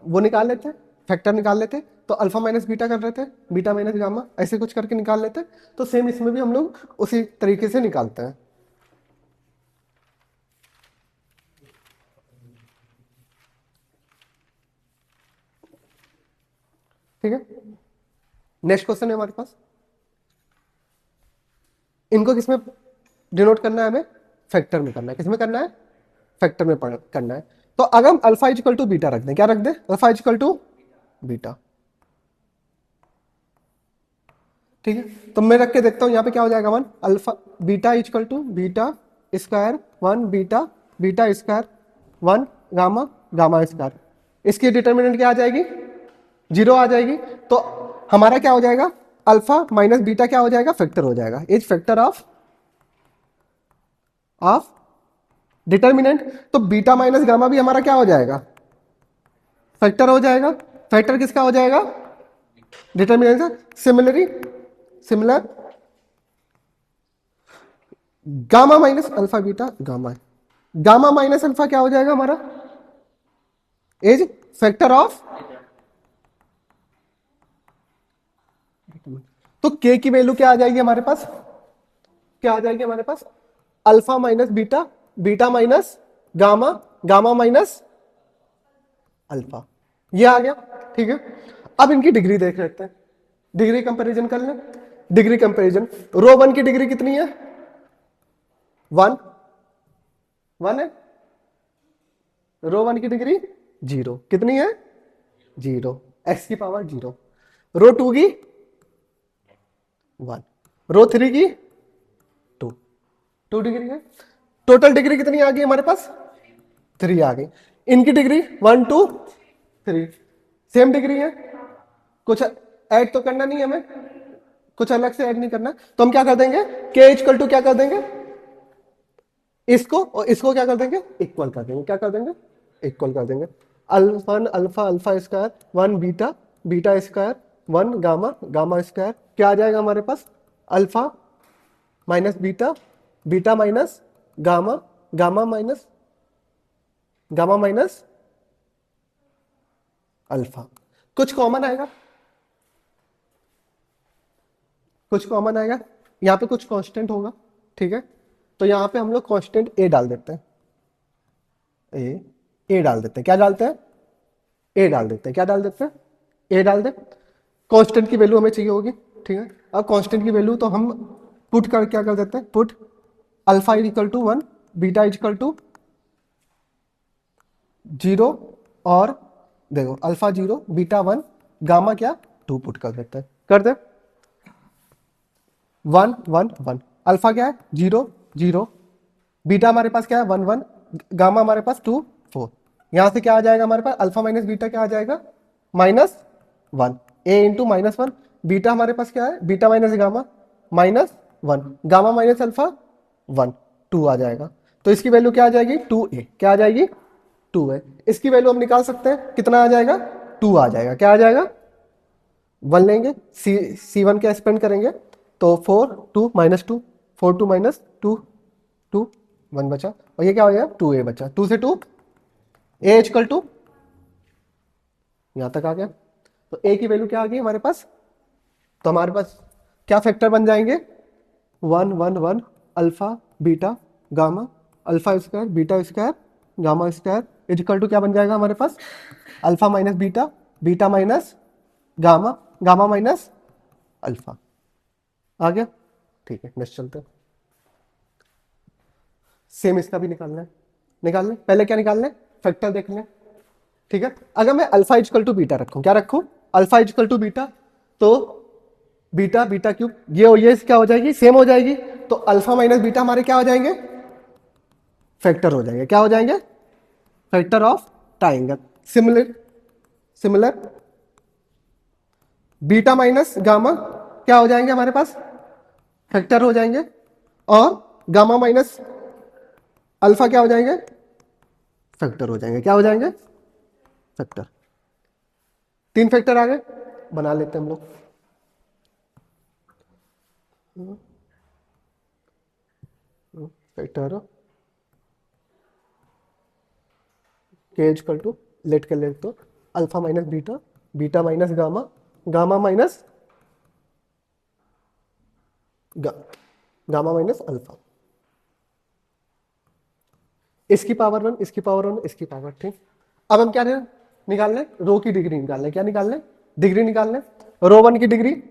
वो निकाल लेते हैं फैक्टर निकाल लेते, तो अल्फा माइनस बीटा कर रहे थे, बीटा माइनस गामा ऐसे कुछ करके निकाल लेते, तो सेम इसमें भी हम लोग उसी तरीके से निकालते हैं, ठीक है, नेक्स्ट क्वेश्चन है हमारे पास, इनको किसमें डिनोट करना है, हमें फैक्टर में करना है, किसमें करना है फैक्टर में करना है, तो अगर हम अल्फा इक्वल टू बीटा रख दें, क्या रख दें अल्फा इक्वल टू बीटा, ठीक है, तो मैं रख के देखता हूँ यहाँ पे क्या हो जाएगा 1 alpha beta equal to beta square 1 beta beta square 1 gamma gamma square. इसकी डिटर्मिनेंट क्या आ जाएगी, 0 आ जाएगी। तो हमारा क्या हो जाएगा, अल्फा माइनस बीटा क्या हो जाएगा, फैक्टर हो जाएगा, इज फैक्टर ऑफ डिटर्मिनेंट। तो बीटा माइनस गामा भी हमारा क्या हो जाएगा, फैक्टर हो जाएगा। फैक्टर किसका हो जाएगा, डिटर्मिनेंट से। Similar gamma minus alpha beta gamma, gamma minus alpha क्या हो जाएगा हमारा, इज फैक्टर ऑफ। तो के की वैल्यू क्या आ जाएगी हमारे पास, क्या आ जाएगी हमारे पास, alpha minus beta beta minus gamma gamma minus alpha, ये आ गया। ठीक है, अब इनकी डिग्री देख लेते हैं, डिग्री कंपैरिजन कर लें। डिग्री कंपैरिजन, रो 1 की डिग्री कितनी है, 1 1 है, रो 1 की डिग्री 0 कितनी है, 0 x की पावर 0। रो 2 की 1, रो 3 की 2 2 डिग्री है। टोटल डिग्री कितनी आ गई हमारे पास, 3 आ गई। इनकी डिग्री 1 2 3 सेम डिग्री है, कुछ ऐड तो करना नहीं है हमें, कुछ अलग से ऐड नहीं करना। तो हम क्या कर देंगे, के इक्वल टू क्या कर देंगे, इसको और इसको क्या कर देंगे, इक्वल कर देंगे। क्या कर देंगे, इक्वल कर देंगे। Alpha alpha square 1 beta beta square 1 gamma gamma square क्या आ जाएगा हमारे पास, alpha minus beta beta minus gamma gamma minus alpha. कुछ कॉमन आएगा, कुछ कॉमन आएगा, यहाँ पे कुछ कांस्टेंट होगा। ठीक है, तो यहाँ पे हम लोग कांस्टेंट ए डाल देते हैं, ए डाल देते हैं। क्या डालते हैं, ए डाल देते हैं। क्या डाल देते हैं, ए डाल दे। कांस्टेंट की वैल्यू हमें चाहिए होगी। ठीक है, अब कांस्टेंट की वैल्यू तो हम पुट कर क्या कर देते हैं, put alpha equal to 1 beta equal to 0 और देखो अल्फा 0 बीटा 1 गामा क्या 2 पुट कर देते हैं, कर दे 1 1 1। अल्फा क्या है 0 0, बीटा हमारे पास क्या है 1 1, गामा हमारे पास 2 4। यहां से क्या आ जाएगा हमारे पास, अल्फा माइनस बीटा क्या आ जाएगा, -1 ए इंटू -1। बीटा हमारे पास क्या है, beta minus gamma -1 gamma minus alpha 1 2 आ जाएगा। तो इसकी वैल्यू क्या आ जाएगी, 2a। क्या आ जाएगी, 2a। इसकी वैल्यू हम निकाल सकते हैं, कितना आ जाएगा, 2 आ जाएगा। क्या आ जाएगा, 1 लेंगे, C1 क्या स्पेंड करेंगे, तो 4 2 -2 4 2 -2 2 1 बचा, और ये क्या हो गया 2a बचा। 2 से 2 a इक्वल टू, यहां तक आ गया। तो a की वैल्यू क्या आ गई हमारे पास, तो हमारे पास क्या फैक्टर बन जाएंगे, 1 1 1 alpha beta gamma alpha square beta square gamma square equal to क्या बन जाएगा हमारे पास, alpha minus beta beta minus gamma gamma minus alpha. आ गया, ठीक है नेक्स्ट चलते हैं। सेम इसका भी निकालना है, निकाल लें। पहले क्या निकाल लें, फैक्टर देख लें। ठीक है, अगर मैं अल्फा इक्वल टू बीटा रखूं, क्या रखूं, अल्फा इक्वल टू बीटा, तो बीटा बीटा क्यूब ये क्या हो जाएगी, सेम हो जाएगी। तो अल्फा माइनस बीटा हमारे क्या हो जाएंगे, फैक्टर हो जाएंगे। क्या हो जाएंगे, factor of triangle. Similar beta minus gamma क्या हो जाएंगे हमारे पास, फैक्टर हो जाएंगे। और गामा माइनस अल्फा क्या हो जाएंगे, फैक्टर हो जाएंगे। क्या हो जाएंगे, फैक्टर। 3 फैक्टर आ गए, बना लेते हैं हम लोग। फैक्टर के इक्वल टू, लेट कर लेते तो alpha minus beta beta minus gamma gamma minus gamma minus alpha. इसकी पावर 1 इसकी पावर 1 इसकी पावर। ठीक, अब हम क्या निकाल लें, रो की डिग्री निकाल लें। क्या निकाल लें, डिग्री निकाल लें। रो 1 की डिग्री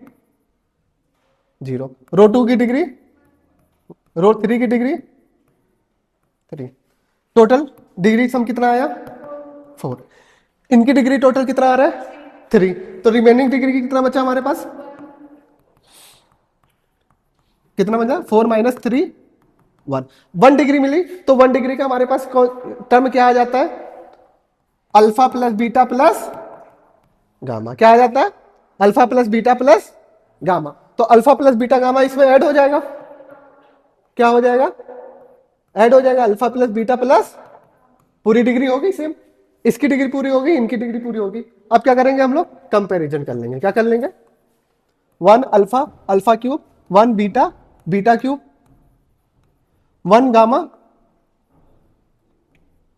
0, रो 2 की डिग्री, रो 3 की डिग्री 3। टोटल डिग्री सम कितना आया 4। इनकी डिग्री टोटल कितना आ रहा है 3। तो रिमेनिंग डिग्री कितना बचा हमारे पास, कितना बन जाए 4 माइनस 3 1, 1 डिग्री मिली। तो 1 डिग्री का हमारे पास टर्म क्या आ जाता है, alpha plus beta plus gamma. क्या आ जाता है, alpha plus beta plus gamma. तो अल्फा प्लस बीटा गामा इसमें ऐड हो जाएगा, क्या हो जाएगा, ऐड हो जाएगा अल्फा प्लस बीटा प्लस, पूरी डिग्री होगी सेम, इसकी डिग्री पूरी होगी, इनकी डिग्री पूरी होगी। अब क्या करेंगे हम लोग, कंपैरिजन कर लेंगे। क्या कर लेंगे, 1 alpha alpha cube, 1 beta beta cube, 1 gamma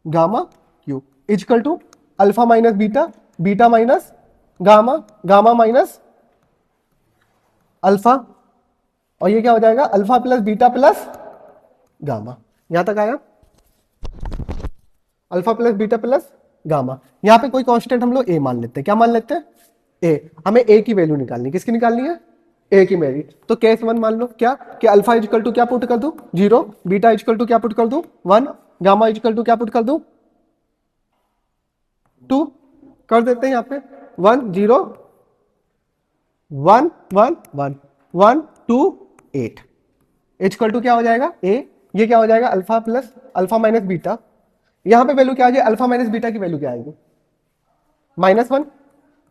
gamma cube equal to alpha minus beta beta minus gamma gamma minus alpha, और ये क्या हो जाएगा, alpha plus beta plus gamma. यहां तक आया, alpha plus beta plus gamma. यहां पे कोई कांस्टेंट हम लोग ए मान लेते हैं। क्या मान लेते हैं, ए। हमें ए की वैल्यू निकालनी, किसकी निकालनी है, ए की वैल्यू। तो केस 1 मान लो क्या, कि अल्फा इजकल टू क्या पुट कर दूं 0, बीटा इजकल टू क्या पुट कर दूं 1, गामा इजकल टू क्या पुट कर दूं 2 कर देते हैं। यहां पे 1 0 1 1 1 1 2 8 इजकल टू क्या हो जाएगा ए, ये क्या हो जाएगा alpha plus alpha minus beta. यहां पे वैल्यू क्या आ जाए, अल्फा माइनस बीटा की वैल्यू क्या आएगी, -1,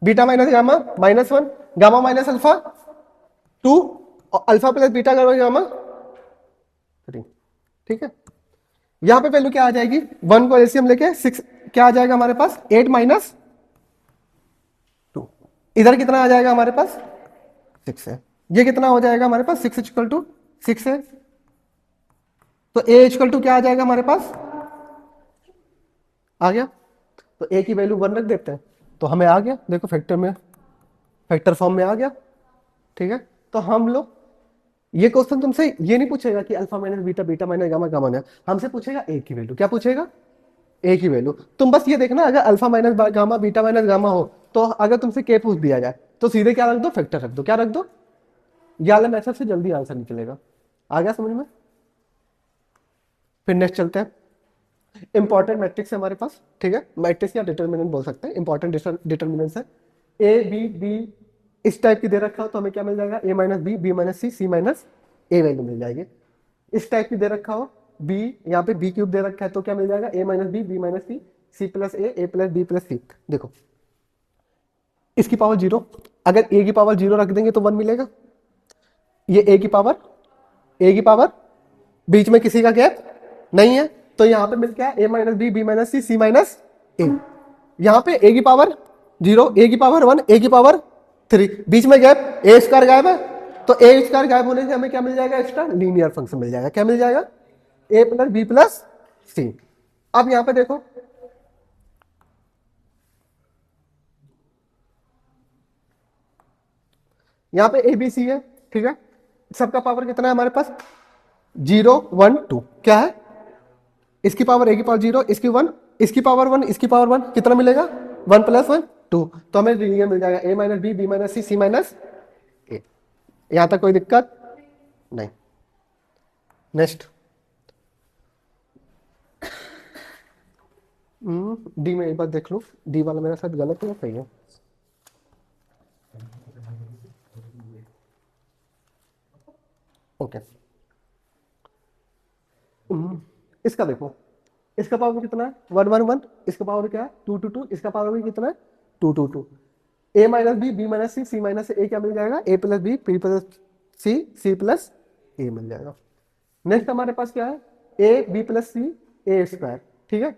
beta minus gamma -1, gamma minus alpha 2, और अल्फा प्लस बीटा गामा 3। ठीक है, यहां पे वैल्यू क्या आ जाएगी, 1 को एलसीएम लेके 6 क्या आ जाएगा हमारे पास 8 माइनस 2, इधर कितना आ जाएगा हमारे पास 6 है। ये कितना हो जाएगा हमारे पास 6 इक्वल टू 6 है। तो ए इक्वल टू क्या आ जाएगा हमारे पास, आ गया। तो ए की वैल्यू 1 रख देते हैं, तो हमें आ गया, देखो फैक्टर में, फैक्टर फॉर्म में आ गया। ठीक है, तो हम लोग, ये क्वेश्चन तुमसे ये नहीं पूछेगा कि alpha minus beta beta minus gamma gamma minus, हमसे पूछेगा ए की वैल्यू। क्या पूछेगा, ए की वैल्यू। तुम बस ये देखना, अगर alpha minus gamma beta minus gamma हो, तो अगर तुमसे के पूछ दिया जाए तो सीधे क्या रख दो, फैक्टर रख दो। क्या रख दो, ये वाला मेथड से जल्दी आंसर निकलेगा। आ गया समझ में। फिर नेक्स्ट चलते हैं, इंपॉर्टेंट मैट्रिक्स है हमारे पास। ठीक है, मैट्रिक्स या डिटर्मिनेंट बोल सकते हैं, इंपॉर्टेंट डिटर्मिनेंट्स है। ए बी डी इस टाइप की दे रखा हो तो हमें क्या मिल जाएगा, ए minus b, b minus c, c minus ए वैल्यू मिल जाएगी। इस टाइप की दे रखा हो बी, यहाँ पे बी क्यूब दे रखा है तो क्या मिल जाएगा, ए minus b, b minus c, c plus ए प्लस बी प्लस सी। देखो इसकी पावर 0, अगर ए की पावर 0 रख देंगे तो 1 मिलेगा। ये ए की पावर बीच में किसी का गैप नहीं है, तो यहां पे मिल क्या है, ए minus b, b minus c, c minus ए। यहां पे ए की पावर 0, ए की पावर 1, ए की पावर 3, बीच में गैप, ए स्क्वायर गायब है, तो ए स्क्वायर गायब होने से हमें क्या मिल जाएगा, एक्स्ट्रा लीनियर फंक्शन मिल जाएगा। क्या मिल जाएगा, ए प्लस बी प्लस सी। अब यहां पे देखो, यहां पे ए बी सी है। ठीक है, सबका पावर कितना है हमारे पास, 0 1 2। क्या है, इसकी पावर ए की पावर 0, इसकी 1, इसकी पावर 1, इसकी पावर 1, कितना मिलेगा 1 प्लस 1 2। तो हमें लीनियर मिल जाएगा, ए minus b, b minus c, c minus ए। यहां तक कोई दिक्कत नहीं। नेक्स्ट डी में एक बार देख लो, डी वाला मेरा साथ गलत है या सही है। ओके, इसका देखो, इसका पावर कितना है 1 1 1, इसका पावर क्या है 2 2 2, इसका पावर भी कितना है 2 2 2। A minus b, b minus c, c minus a क्या मिल जाएगा, a plus b, b plus c, c plus a मिल जाएगा। नेक्स्ट हमारे पास क्या है, a b plus c, a square. ठीक है,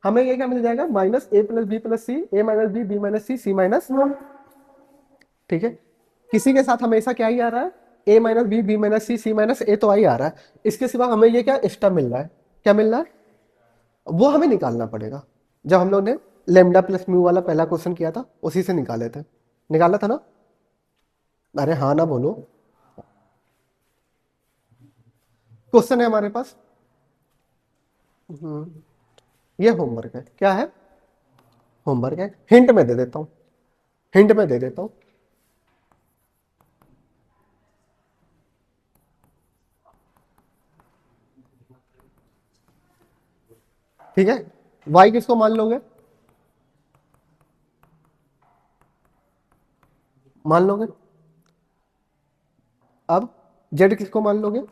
हमें ये क्या मिल जाएगा, minus a plus b plus c, a minus b, b minus c, c minus. ठीक है, किसी के साथ हमेशा क्या ही आ रहा है, ए minus b, b minus c, c minus ए तो आई आ रहा है। इसके सिवा हमें ये क्या एक्स्ट्रा मिल रहा है, क्या मिल रहा है, वो हमें निकालना पड़ेगा। जब हम लोग ने लेमडा प्लस म्यू वाला पहला क्वेश्चन किया था, उसी से निकाले थे, निकाला था ना। अरे हाँ ना बोलो, क्वेश्चन है हमारे पास। ये होमवर्क है, क्या है, होमवर्क है। हिंट में दे देता हूं, हिंट में दे देता हूं। ठीक है, वाई किसको मान लोगे, मान लोगे। अब जेड किसको मान लोगे,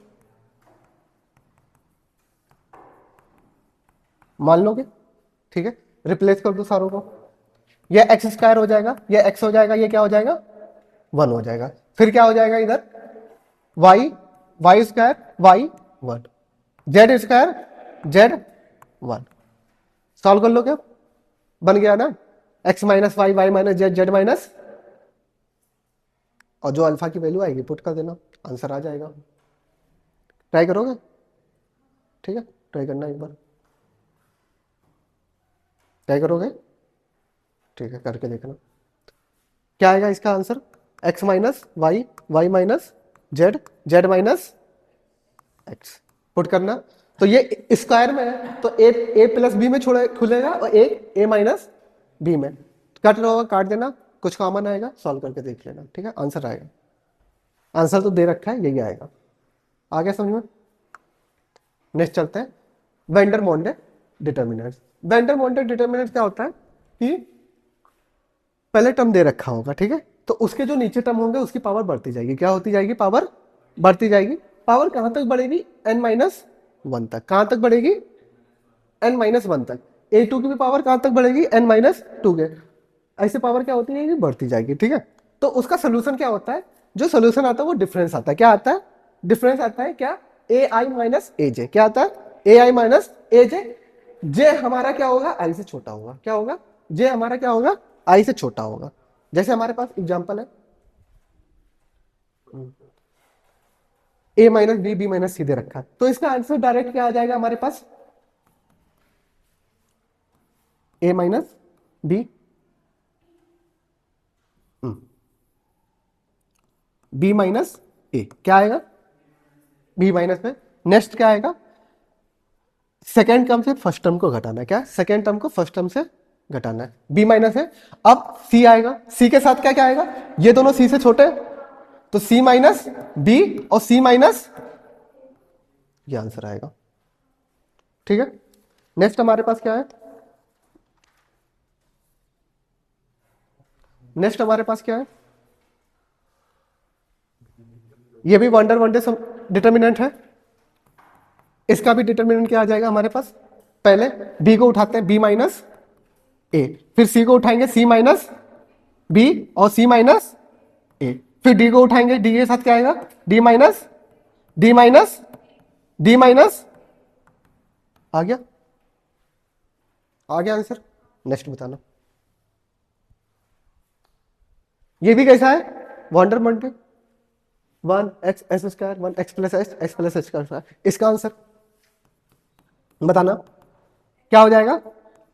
मान लोगे, ठीक है, रिप्लेस कर दो सारों को, ये एक्स स्क्वायर हो जाएगा, ये एक्स हो जाएगा, ये क्या हो जाएगा 1 हो जाएगा, फिर क्या हो जाएगा इधर y, y square y 1, z square z 1, solve कर लो क्या, बन गया ना x minus y, y minus z, z minus, और जो अल्फा की वैल्यू आएगी पुट कर देना, आंसर आ जाएगा। ट्राई करोगे, ठीक है, ट्राई करना एक बार, ट्राई करोगे, ठीक है, करके देखना क्या आएगा इसका answer, x minus y, y minus z, z minus x, put करना, तो ये स्क्वायर में है तो ए प्लस बी में छोड़े खुलेगा और ए माइनस बी में, कट रहा होगा काट देना, कुछ कॉमन आएगा सॉल्व करके देख लेना, ठीक है, आंसर आएगा, आंसर तो दे रखा है यही आएगा, आगे समझ में। नेक्स्ट चलते हैं Vandermonde determinant. Vandermonde determinant क्या होता है कि पहले टर्म दे रखा होगा, ठीक है, तो उसके जो नीचे टर्म होंगे उसकी पावर बढ़ती जाएगी, क्या होती जाएगी, पावर बढ़ती जाएगी, पावर कहां तक बढ़ेगी n-1 तक, कहां तक बढ़ेगी n-1 तक, a2 की भी पावर कहां तक बढ़ेगी n-2 के, ऐसे पावर क्या होती है बढ़ती जाएगी, ठीक है, तो उसका सोल्यूशन क्या होता है, जो सोल्यूशन आता है वो डिफरेंस आता है, क्या आता है, डिफरेंस आता है, क्या ए आई माइनस ए जे, क्या आता है ए आई माइनस ए जे, जे हमारा क्या होगा आई से छोटा होगा, क्या होगा जे हमारा क्या होगा आई से छोटा होगा, जैसे हमारे पास एग्जांपल है ए माइनस बी, बी माइनस सी दे रखा है, तो इसका आंसर डायरेक्ट क्या आ जाएगा हमारे पास ए minus b, b minus a, क्या आएगा बी माइनस में, नेक्स्ट क्या आएगा सेकेंड टर्म से फर्स्ट टर्म को घटाना है, क्या सेकेंड टर्म को फर्स्ट टर्म से घटाना है, बी माइनस है, अब सी आएगा, सी के साथ क्या क्या आएगा, ये दोनों सी से छोटे तो सी माइनस बी और सी माइनस, ये आंसर आएगा, ठीक है, नेक्स्ट हमारे पास क्या है, नेक्स्ट हमारे पास क्या है, ये भी वंडर वनडे डिटर्मिनेंट है, इसका भी डिटर्मिनेंट क्या आ जाएगा हमारे पास, पहले बी को उठाते हैं बी माइनस ए, फिर सी को उठाएंगे सी माइनस बी और सी माइनस ए, फिर डी को उठाएंगे डी के साथ क्या आएगा D minus D minus D minus, आ गया, आ गया आंसर, नेक्स्ट बताना, ये भी कैसा है wonder multi 1x S square 1x plus H x plus H square, इसका आंसर बताना क्या हो जाएगा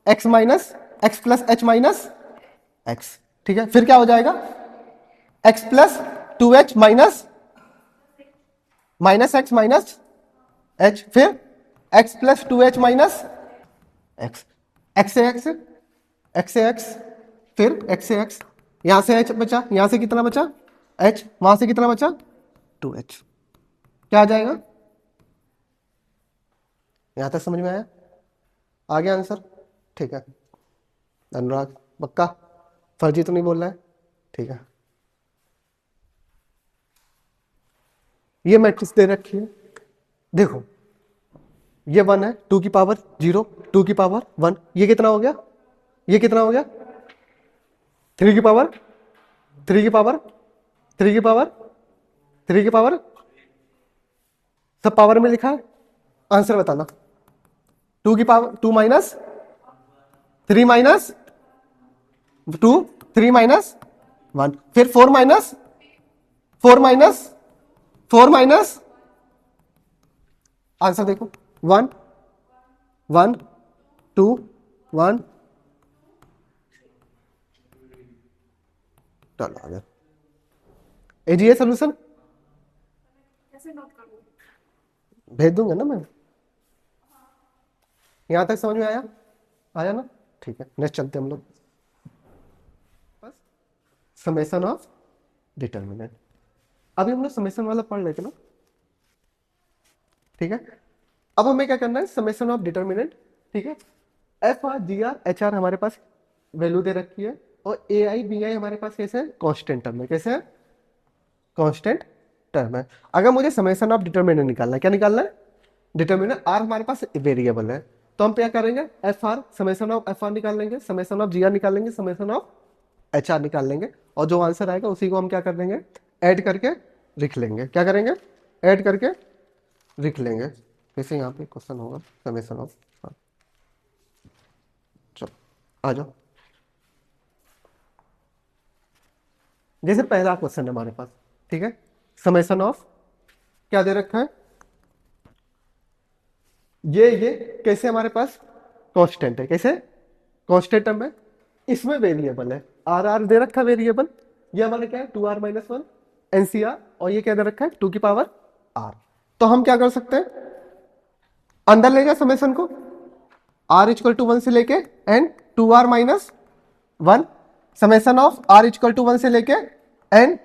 x minus x plus H minus x, ठीक है, फिर क्या हो जाएगा x plus 2h minus minus x minus H, फिर x plus 2h minus x, x से एक्स, एक्स से एक्स, फिर एक्स से एक्स, यहां से h बचा, यहां से कितना बचा h, वहां से कितना बचा 2h, क्या आ जाएगा, यहां तक समझ में आया, आ गया आंसर, ठीक है, अनुराग पक्का, फर्जी तो नहीं बोल रहा है, ठीक है, ये मैट्रिक्स दे रखी है, देखो ये 1 है 2 की पावर 0 2 की पावर 1, ये कितना हो गया, ये कितना हो गया 3 की पावर 3 की पावर 3 की पावर 3 की पावर, सब पावर में लिखा है, आंसर बताना 2 की पावर 2 माइनस 3 माइनस 2 3 माइनस 1, फिर 4 माइनस 4 माइनस 4 माइनस, आंसर देखो 1 1 2 1, चलो आ गया, ये सोल्यूशन भेज दूंगा ना मैं, यहां तक समझ में आया, आया ना, ठीक है, नेक्स्ट चलते हम लोग, बस समेशन ऑफ डिटर्मिनेंट, अभी हम लोग समेशन वाला पढ़ लेते ना, ठीक है, अब हमें क्या करना है समेशन ऑफ डिटर्मिनेंट, ठीक है, F R G R H R हमारे पास वैल्यू दे रखी है, और ए आई बी आई हमारे पास कैसे है कांस्टेंट टर्म में, कैसे है कांस्टेंट टर्म है। अगर मुझे समेशन ऑफ डिटर्मिनेंट निकालना है, क्या निकालना है? डिटर्मिनेंट। आर हमारे पास वेरिएबल है, तो हम क्या करेंगे? F R, summation of F R निकाल लेंगे, समेशन ऑफ जी आर निकाल लेंगे, समेशन ऑफ एच आर निकाल लेंगे, और जो आंसर आएगा उसी को हम क्या कर देंगे? ऐड करके लिख लेंगे। क्या करेंगे? ऐड करके लिख लेंगे। जैसे यहाँ पे क्वेश्चन होगा समेशन ऑफ, चलो आ जाओ। जैसे पहला क्वेश्चन है हमारे पास, ठीक है, समेशन ऑफ क्या दे रखा है? ये कैसे हमारे पास कांस्टेंट है, कैसे कांस्टेंट टर्म है, इसमें वेरिएबल है, आर आर दे रखा है वेरिएबल, ये हमारा क्या है? 2r-1 एनसीआर, और ये क्या दे रखा है? 2 की पावर आर। तो हम क्या कर सकते हैं? अंदर ले गए समेशन को, r इक्वल टू 1 से लेके n 2r-1 summation of r equal to 1 से लेके एन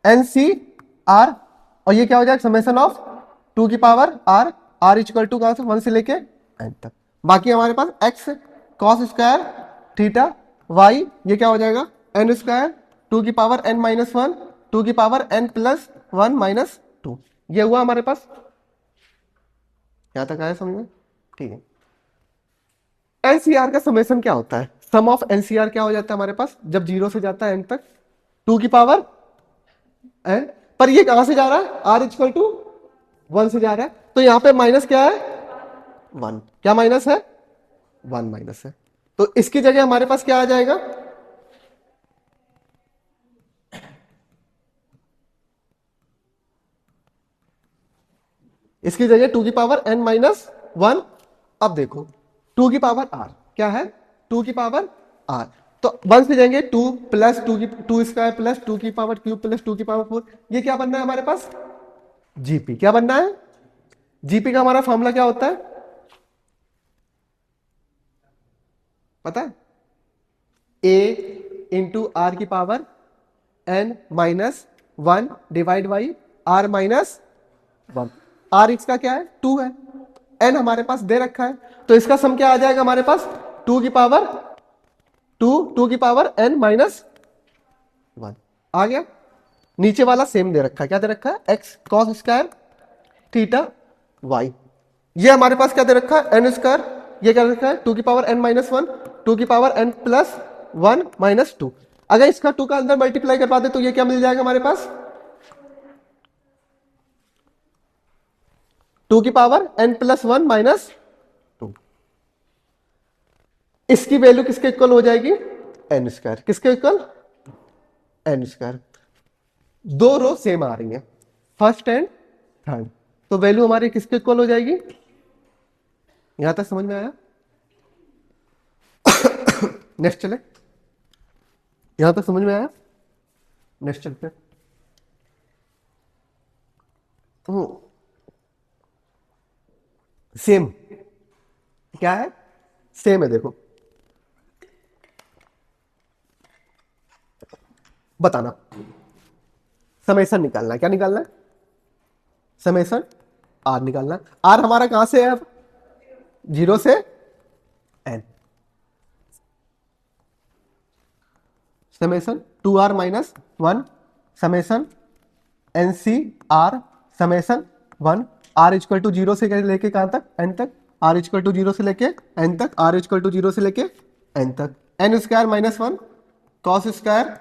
एन सी आर, और ये क्या हो जाएगा? समेशन ऑफ 2 की power r, r equal to 1 से लेके एन तक। बाकी हमारे पास x cos square theta y, ये क्या हो जाएगा? एन स्क्वायर 2 की पावर n-1 2 की पावर n+1-2, ये हुआ हमारे पास। यहां तक आया समझ में? ठीक है। एनसीआर का समेशन क्या होता है? सम ऑफ एनसीआर क्या हो जाता है हमारे पास जब 0 से जाता है एन तक? 2 की पावर एन, पर ये कहां से जा रहा है? आर इक्वल टू 1 से जा रहा है, तो यहां पे माइनस क्या है? 1। क्या माइनस है? 1 माइनस है, तो इसकी जगह हमारे पास क्या आ जाएगा? इसकी जगह 2 की पावर n-1। अब देखो 2 की पावर r क्या है? 2 की पावर r, तो 1 से जाएंगे 2 प्लस 2 की 2 स्क्वायर प्लस 2 की पावर क्यूब प्लस 2 की पावर 4, ये क्या बनना है हमारे पास? जीपी। क्या बनना है? जीपी का हमारा फॉर्मूला क्या होता है पता है? a इंटू आर की power n-1 divide by r-1। R इसका क्या है? 2 है, n हमारे पास दे रखा है, तो इसका सम क्या आ जाएगा हमारे पास? 2 की पावर 2 की पावर n-1 आ गया। नीचे वाला सेम दे रखा है, क्या दे रखा है? x cos square theta y, ये हमारे पास क्या दे रखा है? n स्क्वायर, ये क्या दे रखा है? 2 की पावर n-1 2 की पावर n+1-2। अगर इसका 2 का अंदर मल्टीप्लाई करवा दे तो ये क्या मिल जाएगा हमारे पास? 2 की पावर n+1-2। इसकी वैल्यू किसके इक्वल हो जाएगी? n square. किसके इक्वल? n square. दो रो सेम आ रही है, फर्स्ट एंड थर्ड, तो वैल्यू हमारी किसके इक्वल हो जाएगी? यहां तक समझ में आया? नेक्स्ट चले, यहां तक समझ में आया? नेक्स्ट चलते। सेम क्या है? सेम है, देखो बताना। समेशन निकालना है, क्या निकालना है? समेशन आर निकालना है। आर हमारा कहां से है? अब 0 से n, summation 2r-1 summation N C R summation 1, R equal to 0 से लेके कहां तक? n तक, आर इक्वल टू 0 से लेके n तक, आर इक्वल टू 0 से लेके n तक, n square -1 cos square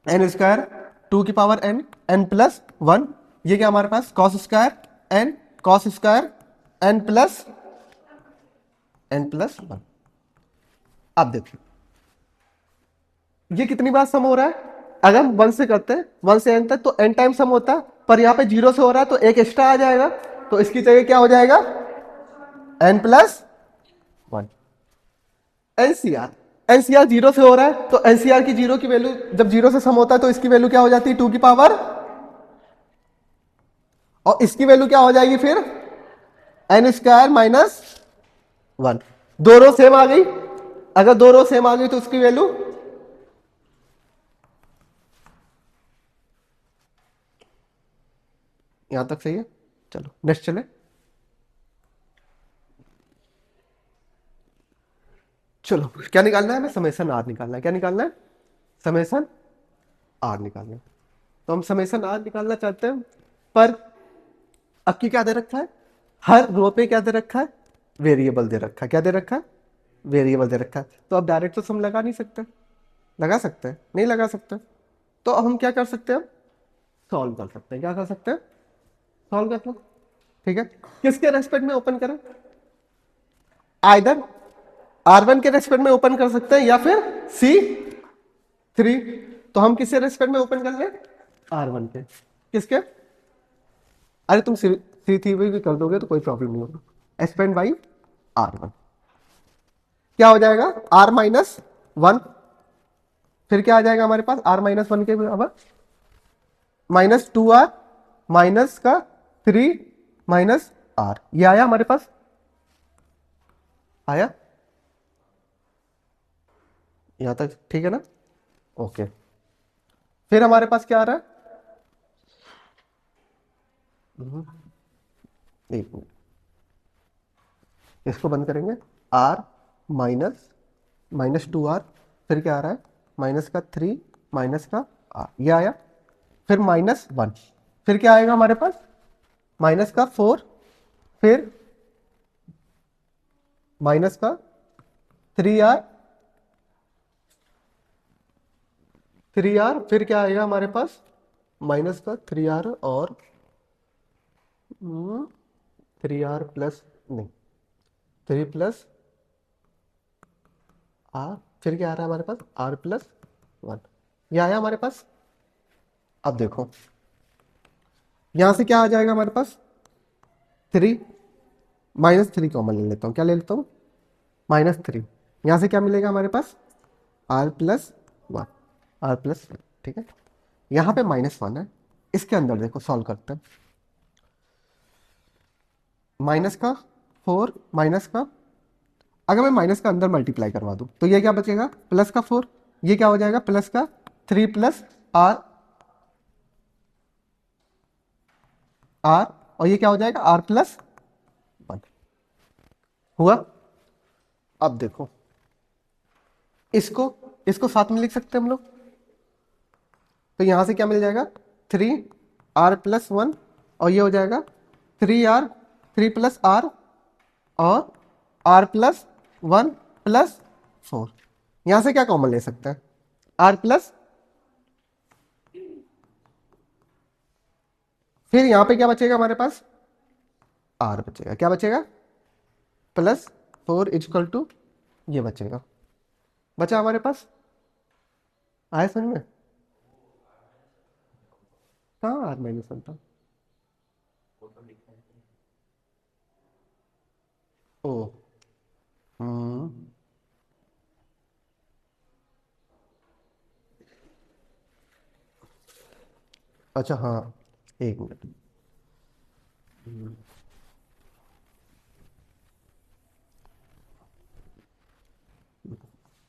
n square 2 की पावर n+1, ये क्या हमारे पास? Cos square n cos square n+1। अब देखिए ये कितनी बार सम हो रहा है? अगर हम 1 से करते हैं 1 से n तक तो n टाइम सम होता है, पर यहाँ पे 0 से हो रहा है तो एक एक्स्ट्रा आ जाएगा, तो इसकी जगह क्या हो जाएगा? n+1। एनसीआर, एनसीआर 0 से हो रहा है तो एनसीआर की 0 की वैल्यू जब 0 से सम होता है तो इसकी वैल्यू क्या हो जाती है? 2 की पावर, और इसकी वैल्यू क्या हो जाएगी फिर? n²-1। दो रो सेम आ गई, अगर दो रो सेम आ गई तो उसकी वैल्यू यहां तक सही है। चलो नेक्स्ट चले। चलो क्या निकालना है? हमें समेशन आर निकालना है। क्या निकालना है? समेशन आर निकालना है। तो हम समेशन आर निकालना चाहते हैं, पर अब की क्या दे रखा है, हर रो पे क्या दे रखा है, वेरिएबल दे रखा है। क्या दे रखा है, वेरिएबल दे रखा है। तो अब डायरेक्ट तो सम लगा नहीं सकते, लगा सकते हैं, नहीं लगा सकते। तो अब हम क्या कर सकते हैं, सॉल्व कर सकते हैं। क्या कर सकते हैं, सॉल्व कर लो। ठीक है, किसके रेस्पेक्ट में ओपन करें, आइदर R1 के रेस्पेक्ट में ओपन कर सकते हैं या फिर C3। तो हम किसके रेस्पेक्ट में ओपन कर ले, R1 के। किसके, अरे तुम C3 भी कर दोगे तो कोई प्रॉब्लम नहीं होगा। एक्सपेंड बाई R1 क्या हो जाएगा, R-1। फिर क्या आ जाएगा हमारे पास, R-1 के बराबर -2R माइनस का 3 माइनस R। ये आया हमारे पास, आया यहां तक, ठीक है ना। ओके, फिर हमारे पास क्या आ रहा है, एक मिनट, इसको बंद करेंगे। R -2R, फिर क्या आ रहा है, -3 माइनस का R, ये आया। फिर -1, फिर क्या आएगा हमारे पास, -4, फिर -3R, 3R, फिर क्या आएगा हमारे पास, -3R और 3R प्लस, नहीं 3 प्लस R, फिर क्या आ रहा है हमारे पास, R+1, ये आया हमारे पास। अब देखो यहां से क्या आ जाएगा हमारे पास, 3, -3 कॉमन ले लेता हूं, क्या ले लेता हूं, -3। यहां से क्या मिलेगा हमारे पास, R+1, R+1, ठीक है। यहां पे -1 है, इसके अंदर देखो सॉल्व करते हैं। माइनस का 4 माइनस का, अगर मैं माइनस का अंदर मल्टीप्लाई करवा दूं तो ये क्या बचेगा, +4, ये क्या हो जाएगा, +3 प्लस R, और ये क्या हो जाएगा, R+1 हुआ। अब देखो इसको, इसको साथ में लिख सकते हैं हम लोग। तो यहां से क्या मिल जाएगा, 3R+1, और ये हो जाएगा 3R, 3 प्लस R, और R+1 +4। यहां से क्या कॉमन ले सकते हैं, R+, फिर यहां पे क्या बचेगा हमारे पास, R बचेगा। क्या बचेगा, +4 इजकल टू, ये बचेगा, बचा हमारे पास। आए समझ में, कहाँ R-1 था, ओ, हम्म, अच्छा हाँ, एक मिनट,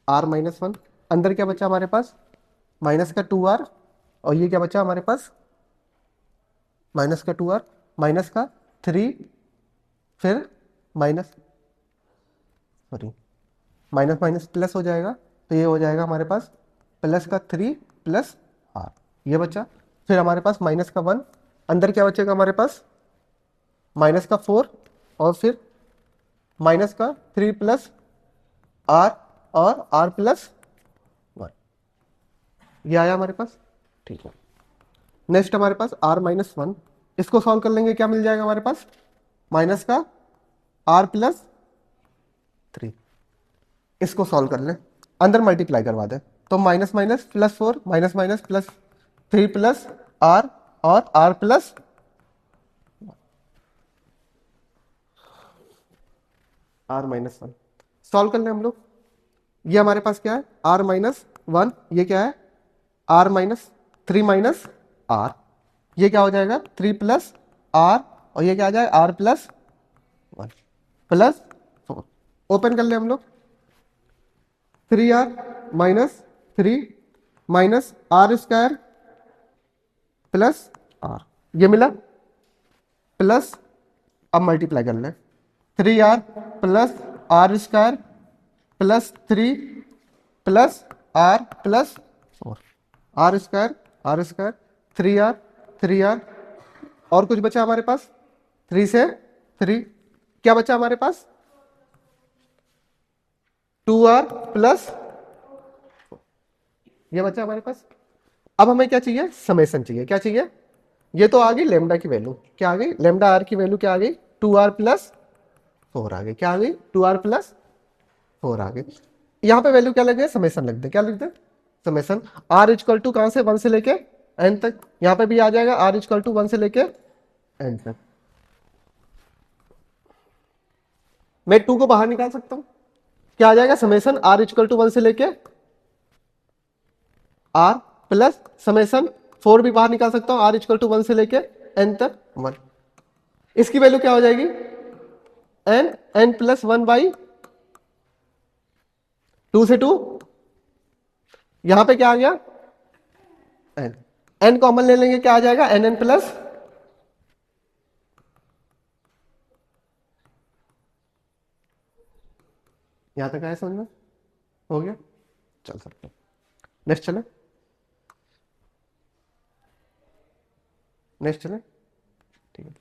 R-1, अंदर क्या बचा हमारे पास, माइनस का 2R, और ये क्या बचा हमारे पास, -2R, -3, फिर minus, sorry, minus minus plus हो जाएगा, तो ये हो जाएगा हमारे पास +3 प्लस R, ये बचा। फिर हमारे पास -1, अंदर क्या बचेगा हमारे पास, -4, और फिर -3 प्लस R, और R+1, ये आया हमारे पास, ठीक है। नेक्स्ट हमारे पास R-1, इसको सॉल्व कर लेंगे, क्या मिल जाएगा हमारे पास, -R+3, इसको सॉल्व कर लें, अंदर मल्टीप्लाई करवा दें, तो minus minus +4, minus minus +3 plus R, और R+, R-1 सॉल्व कर लें हम लोग। ये हमारे पास क्या है, R-1, ये क्या है, R-3 माइनस R, ये क्या हो जाएगा, 3 प्लस R, और ये क्या आ जाएगा, R+1 +4, ओपन कर ले हम लोग। 3R -3 minus R² plus R, ये मिला, प्लस, अब मल्टीप्लाई कर ले, 3R plus R² +3 plus R+4, R² 3R 3R, और कुछ बचा हमारे पास, 3 से 3, क्या बचा हमारे पास, 2R प्लस, ये बचा हमारे पास। अब हमें क्या चाहिए, समेसन चाहिए। क्या चाहिए, ये तो आ गई लेमडा की वैल्यू, क्या आ गई, लेमडा आर की वैल्यू क्या आ गई, 2R प्लस 4 आ गई, क्या आ गई, 2R प्लस 4 आ गई। यहाँ पे वैल्यू क्या लग गया, समेसन लग गया, क्या लिख दे, समेसन आर इक्वल टू कहां से 1 से लेके एन तक, यहाँ पे भी आ जाएगा आर इक्वल टू 1 से लेके एन तक। मैं 2 को बाहर निकाल सकता हूं, क्या आ जाएगा, समेसन आर इक्वल टू 1 से लेके आर प्लस समेसन 4 भी बाहर निकाल सकता हूं, आर इक्वल टू 1 से लेके एन तक 1। इसकी वैल्यू क्या हो जाएगी, एन एन प्लस 1 बाई 2 से 2, यहां पे क्या आ गया, एन, एन कॉमन ले लेंगे, क्या आ जाएगा, एन एन प्लस, यहां तक आया समझ में, हो गया, चल सकते हैं, नेक्स्ट चले, नेक्स्ट चले, ठीक है।